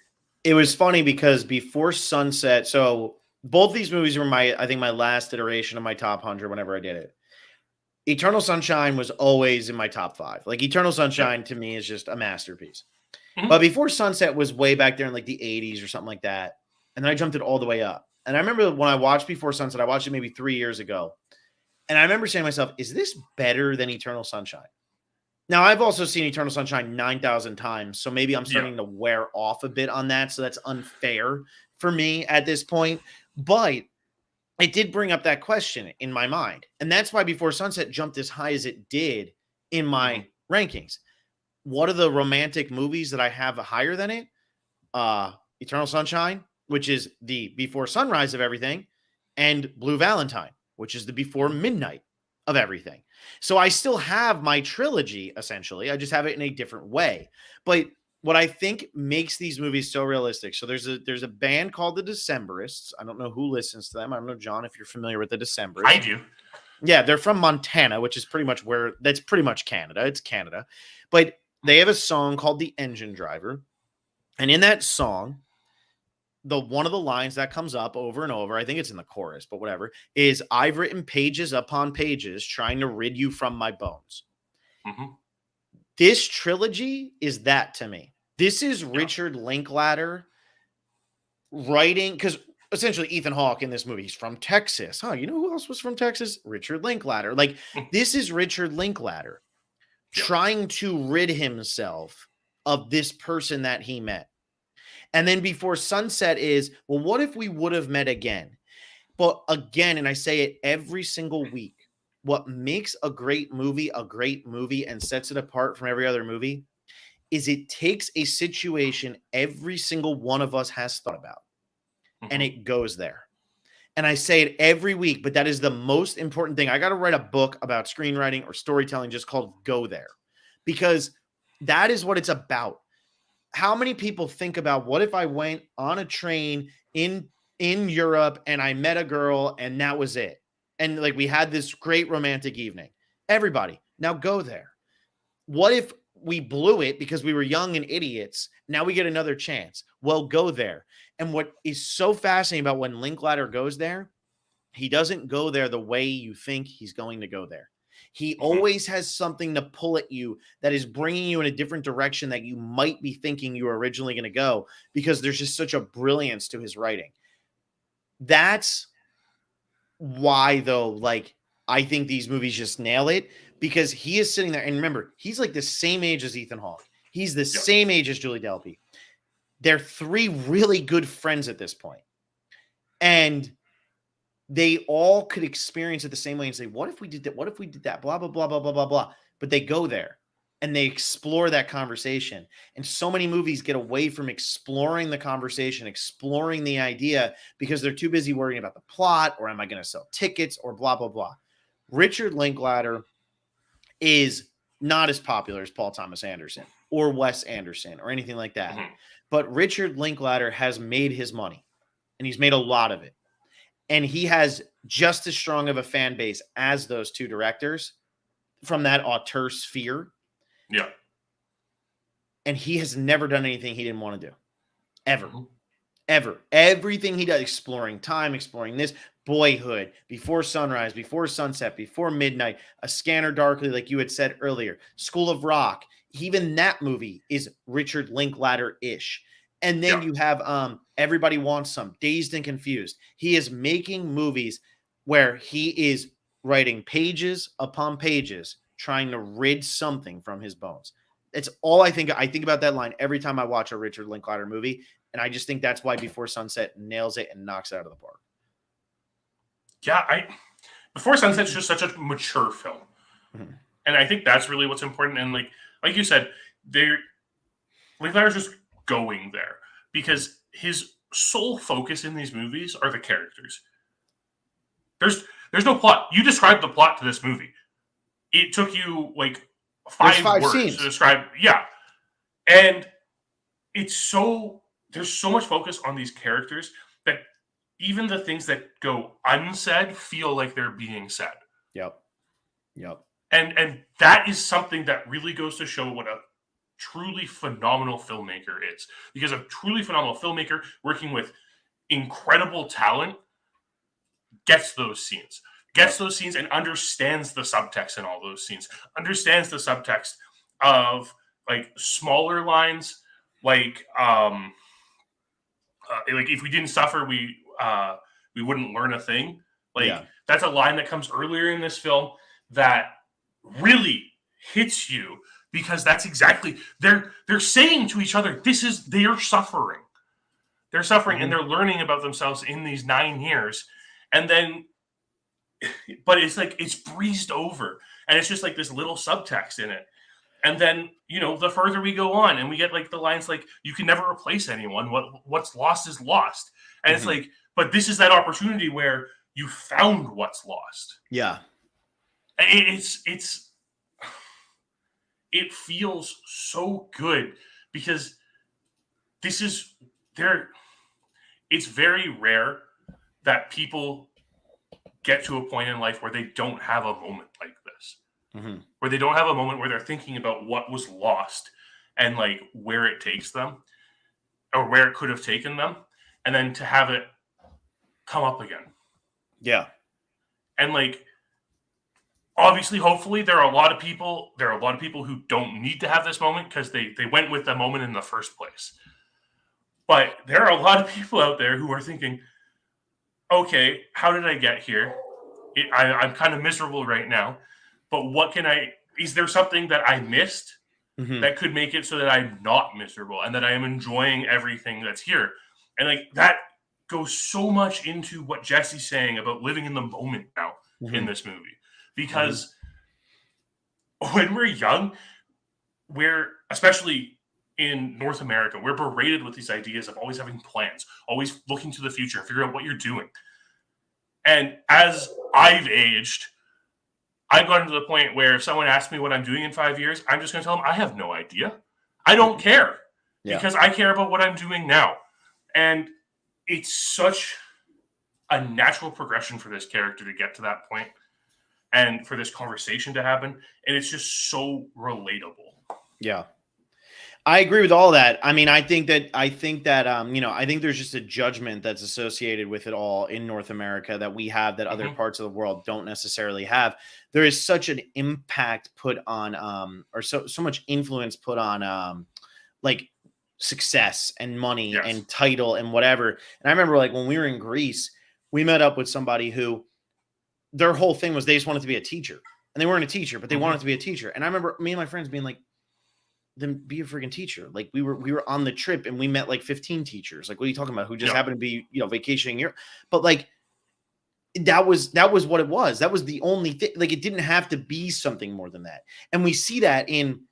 A: It was funny because Before Sunset, so both these movies were I think my last iteration of my top 100 whenever I did it. Eternal Sunshine was always in my top 5. Like, Eternal Sunshine to me is just a masterpiece. But Before Sunset was way back there in like the 80s or something like that. And then I jumped it all the way up. And I remember when I watched Before Sunset, I watched it maybe 3 years ago. And I remember saying to myself, is this better than Eternal Sunshine? Now, I've also seen Eternal Sunshine 9,000 times, so maybe I'm starting to wear off a bit on that, so that's unfair for me at this point. But it did bring up that question in my mind. And that's why Before Sunset jumped as high as it did in my rankings. What are the romantic movies that I have higher than it? Eternal Sunshine, which is the Before Sunrise of everything, and Blue Valentine, which is the Before Midnight of everything. So I still have my trilogy, essentially. I just have it in a different way. But what I think makes these movies so realistic, so there's a band called the Decemberists. I don't know who listens to them. I don't know, John, if you're familiar with the Decemberists.
B: I do.
A: Yeah, they're from Montana, which is pretty much that's pretty much Canada. It's Canada. But they have a song called The Engine Driver. And in that song, one of the lines that comes up over and over, I think it's in the chorus, but whatever, is I've written pages upon pages trying to rid you from my bones. This trilogy is that to me. This is Richard Linklater writing, because essentially Ethan Hawke in this movie, he's from Texas. You know who else was from Texas? Richard Linklater. Like, this is Richard Linklater trying to rid himself of this person that he met. And then Before Sunset is, well, what if we would have met again? But again, and I say it every single week, what makes a great movie and sets it apart from every other movie is it takes a situation every single one of us has thought about and it goes there. And I say it every week, but that is the most important thing. I got to write a book about screenwriting or storytelling just called Go There, because that is what it's about. How many people think about, what if I went on a train in Europe and I met a girl and that was it? And like we had this great romantic evening. Everybody, now go there. What if we blew it because we were young and idiots? Now we get another chance. Well, go there. And what is so fascinating about when Linklater goes there, he doesn't go there the way you think he's going to go there. He always has something to pull at you that is bringing you in a different direction that you might be thinking you were originally going to go, because there's just such a brilliance to his writing. That's why, though, like, I think these movies just nail it, because he is sitting there. And remember, he's like the same age as Ethan Hawke. He's the same age as Julie Delpy. They're three really good friends at this point. And they all could experience it the same way and say, what if we did that? What if we did that? Blah, blah, blah, blah, blah, blah, blah. But they go there and they explore that conversation. And so many movies get away from exploring the conversation, exploring the idea, because they're too busy worrying about the plot, or am I going to sell tickets, or blah, blah, blah. Richard Linklater is not as popular as Paul Thomas Anderson or Wes Anderson or anything like that. But Richard Linklater has made his money, and he's made a lot of it. And he has just as strong of a fan base as those two directors from that auteur sphere.
B: Yeah.
A: And he has never done anything he didn't want to do. Ever. Ever. Everything he does, exploring time, exploring this, Boyhood, Before Sunrise, Before Sunset, Before Midnight, A Scanner Darkly, like you had said earlier, School of Rock, even that movie is Richard Linklater-ish. And then you have Everybody Wants Some, Dazed and Confused. He is making movies where he is writing pages upon pages, trying to rid something from his bones. It's all I think. I think about that line every time I watch a Richard Linklater movie. And I just think that's why Before Sunset nails it and knocks it out of the park.
B: Yeah, Before Sunset's just such a mature film. And I think that's really what's important. And like you said, Linklater's just going there, because his sole focus in these movies are the characters. There's no plot. You described the plot to this movie. It took you like five words scenes to describe. Yeah. And there's so much focus on these characters that even the things that go unsaid feel like they're being said.
A: Yep.
B: And that is something that really goes to show what a truly phenomenal filmmaker is. Because a truly phenomenal filmmaker working with incredible talent gets those scenes. And understands the subtext in all those scenes. Understands the subtext of like smaller lines, like if we didn't suffer, we wouldn't learn a thing. That's a line that comes earlier in this film that really hits you, because that's exactly they're saying to each other, they are suffering. They're suffering and they're learning about themselves in these 9 years. And then, but it's like, it's breezed over, and it's just like this little subtext in it. And then, the further we go on, and we get like the lines like, you can never replace anyone. What's lost is lost. And it's like, but this is that opportunity where you found what's lost.
A: Yeah.
B: It feels so good, because it's very rare that people get to a point in life where they don't have a moment like this, where they don't have a moment where they're thinking about what was lost and like where it takes them, or where it could have taken them, and then to have it come up again.
A: Yeah.
B: And like, obviously, hopefully, there are a lot of people who don't need to have this moment, because they went with the moment in the first place. But there are a lot of people out there who are thinking, okay, how did I get here? I'm kind of miserable right now, but is there something that I missed
A: Mhm.
B: that could make it so that I'm not miserable and that I am enjoying everything that's here. And like that goes so much into what Jesse's saying about living in the moment now in
A: Mhm.
B: this movie.
A: Mhm.
B: Because when we're young, we're especially in North America, we're berated with these ideas of always having plans, always looking to the future and figure out what you're doing. And as I've aged, I've gotten to the point where if someone asks me what I'm doing in 5 years, I'm just going to tell them I have no idea. I don't
A: Mhm.
B: care
A: Yeah.
B: because I care about what I'm doing now. And it's such a natural progression for this character to get to that point and for this conversation to happen. And it's just so relatable.
A: Yeah. I agree with all that. I mean, I think that I think there's just a judgment that's associated with it all in North America that we have that other
B: Hmm.
A: parts of the world don't necessarily have. There is such an impact put on or so much influence put on like success and money
B: Yes.
A: and title and whatever. And I remember like when we were in Greece, we met up with somebody who their whole thing was they just wanted to be a teacher. And they weren't a teacher, but they wanted to
B: Hmm.
A: be a teacher. And I remember me and my friends being like, then be a freaking teacher. Like we were on the trip and we met like 15 teachers. Like, what are you talking about? Who just
B: Yeah.
A: happened to be, vacationing here. But like that was what it was. That was the only thing. Like, it didn't have to be something more than that. And we see that in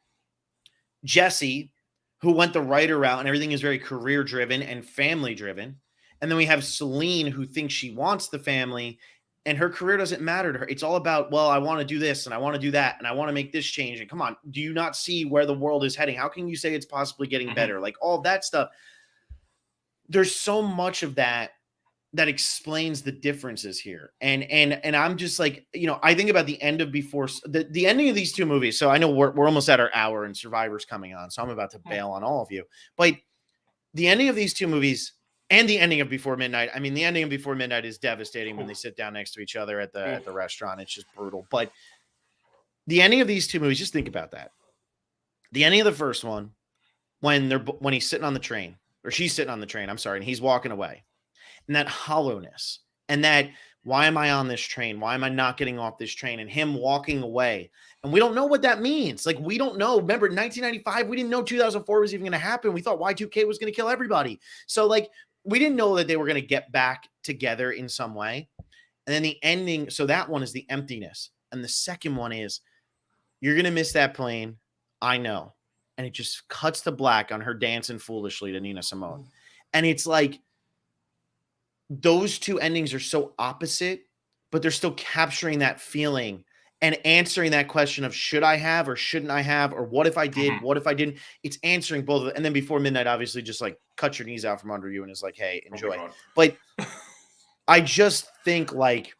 A: Jesse, who went the writer route and everything is very career driven and family driven. And then we have Celine, who thinks she wants the family and her career doesn't matter to her. It's all about, well, I want to do this and I want to do that and I want to make this change. And come on, do you not see where the world is heading? How can you say it's possibly getting
B: Hmm.
A: better? Like all that stuff. There's so much of that explains the differences here. And I'm just like, I think about the end of before the ending of these two movies. So I know we're almost at our hour and Survivor's coming on, so I'm about to bail on all of you. But the ending of these two movies and the ending of Before Midnight. I mean, the ending of Before Midnight is devastating when they sit down next to each other at the restaurant. It's just brutal. But the ending of these two movies, just think about that. The ending of the first one, when he's sitting on the train, or she's sitting on the train, I'm sorry, and he's walking away. And that hollowness and that, why am I on this train? Why am I not getting off this train? And him walking away. And we don't know what that means. Like, we don't know. Remember, 1995, we didn't know 2004 was even going to happen. We thought Y2K was going to kill everybody. So, like, we didn't know that they were going to get back together in some way. And then the ending. So that one is the emptiness. And the second one is, you're going to miss that plane. I know. And it just cuts to black on her dancing foolishly to Nina Simone. And it's like, those two endings are so opposite, but they're still capturing that feeling and answering that question of should I have or shouldn't I have, or what if I did,
B: Hmm.
A: what if I didn't. It's answering both of it. And then Before Midnight obviously just like cuts your knees out from under you and is like, hey,
B: Oh my
A: enjoy.
B: God.
A: But I just think like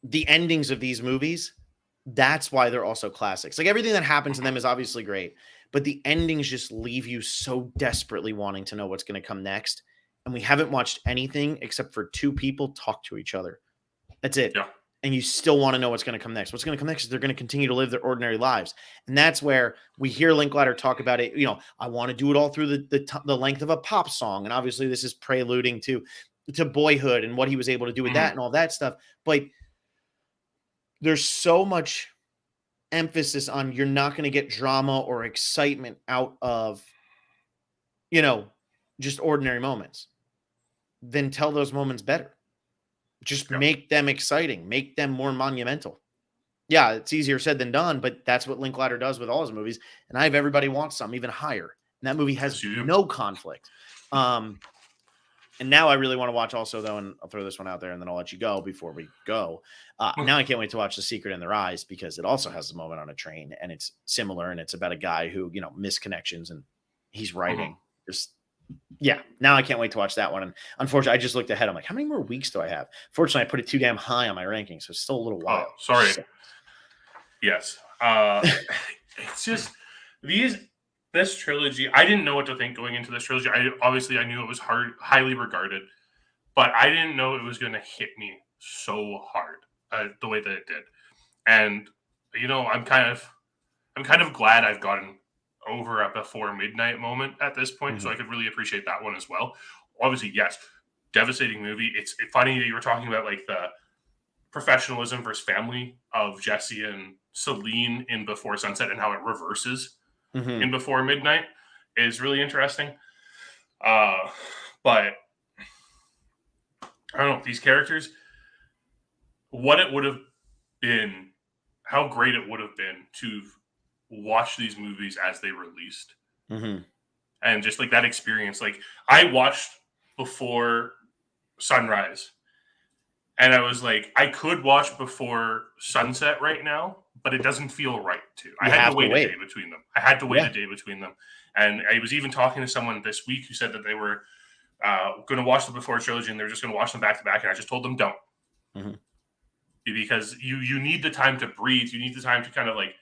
A: the endings of these movies, that's why they're also classics. Like, everything that happens in them is obviously great, but the endings just leave you so desperately wanting to know what's going to come next. And we haven't watched anything except for two people talk to each other. That's it.
B: Yeah.
A: And you still want to know what's going to come next. What's going to come next is they're going to continue to live their ordinary lives. And that's where we hear Linklater talk about it. I want to do it all through the length of a pop song. And obviously this is preluding to Boyhood and what he was able to do with that
B: Hmm.
A: and all that stuff. But there's so much emphasis on, you're not going to get drama or excitement out of, you know, just ordinary moments. Then tell those moments better. Just
B: Yeah.
A: make them exciting, make them more monumental. Yeah, it's easier said than done, but that's what Linklater does with all his movies. And I have Everybody Wants Some even higher. And that movie has
B: Yes, you do.
A: no conflict. And now I really want to watch also, though, and I'll throw this one out there and then I'll let you go before we go. Now I can't wait to watch The Secret in Their Eyes, because it also has a moment on a train and it's similar, and it's about a guy who, missed connections and he's writing. Just, yeah, now I can't wait to watch that one. And unfortunately, I just looked ahead. I'm like, how many more weeks do I have? Fortunately, I put it too damn high on my ranking, so it's still a little
B: Oh,
A: while.
B: sorry.
A: So,
B: Yes. It's just this trilogy. I didn't know what to think going into this trilogy. I knew it was highly regarded, but I didn't know it was going to hit me so hard the way that it did. And I'm kind of glad I've gotten over a Before Midnight moment at this point, so I could really appreciate that one as well. Obviously, yes, devastating movie. It's funny that you were talking about like professionalism versus family of Jesse and Celine in Before Sunset and how it reverses in Before Midnight is really interesting. But I don't know, these characters, what it would have been, how great it would have been to watch these movies as they released. And just like that experience. Like I watched Before Sunrise and I was like, I could watch Before Sunset right now, but it doesn't feel right to. I had to wait a day between them. I had to wait a day between them. And I was even talking to someone this week who said that they were going to watch the Before trilogy and they're just going to watch them back to back. And I just told them don't. Because you need the time to breathe. You need the time to kind of like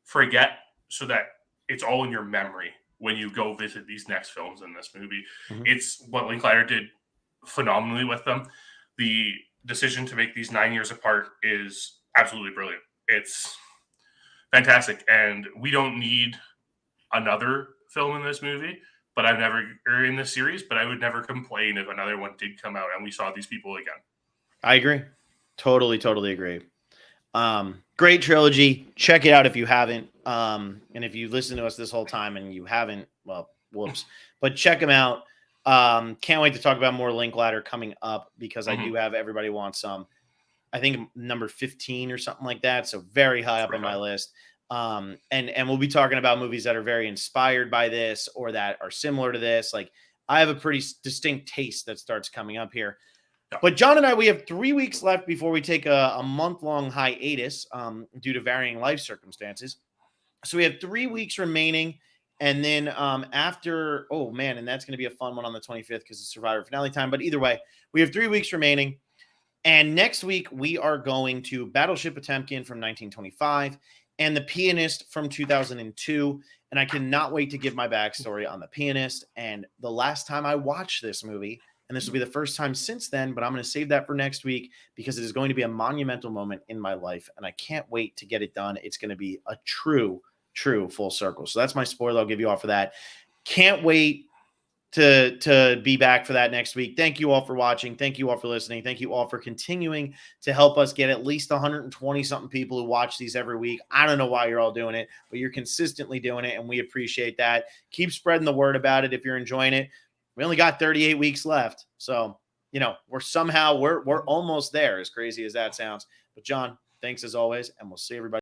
B: forget so that it's all in your memory when you go visit these next films in this movie. It's what Linklater did phenomenally with them. The decision to make these 9 years apart is absolutely brilliant. It's fantastic. And we don't need another film in this movie, but or in this series, but I would never complain if another one did come out and we saw these people again.
A: I agree. Totally agree. Great trilogy. Check it out if you haven't. And if you listen to us this whole time and you haven't, well, whoops. But check them out. Can't wait to talk about more Linklater coming up because I do have Everybody Wants Some. I think number 15 or something like that. So very high up on my list. And we'll be talking about movies that are very inspired by this or that are similar to this. Like I have a pretty distinct taste that starts coming up here. But John and I, we have 3 weeks left before we take a month-long hiatus due to varying life circumstances. So we have 3 weeks remaining. And then after, oh, man, and that's going to be a fun one on the 25th because it's Survivor finale time. But either way, we have 3 weeks remaining. And next week, we are going to Battleship Potemkin from 1925 and The Pianist from 2002. And I cannot wait to give my backstory on The Pianist. And the last time I watched this movie, and this will be the first time since then, but I'm going to save that for next week because it is going to be a monumental moment in my life. And I can't wait to get it done. It's going to be a true full circle. So that's my spoiler. I'll give you all for that. Can't wait to be back for that next week. Thank you all for watching. Thank you all for listening. Thank you all for continuing to help us get at least 120 something people who watch these every week. I don't know why you're all doing it, but you're consistently doing it. And we appreciate that. Keep spreading the word about it. If you're enjoying it, we only got 38 weeks left. So, we're almost there, as crazy as that sounds. But John, thanks as always. And we'll see everybody.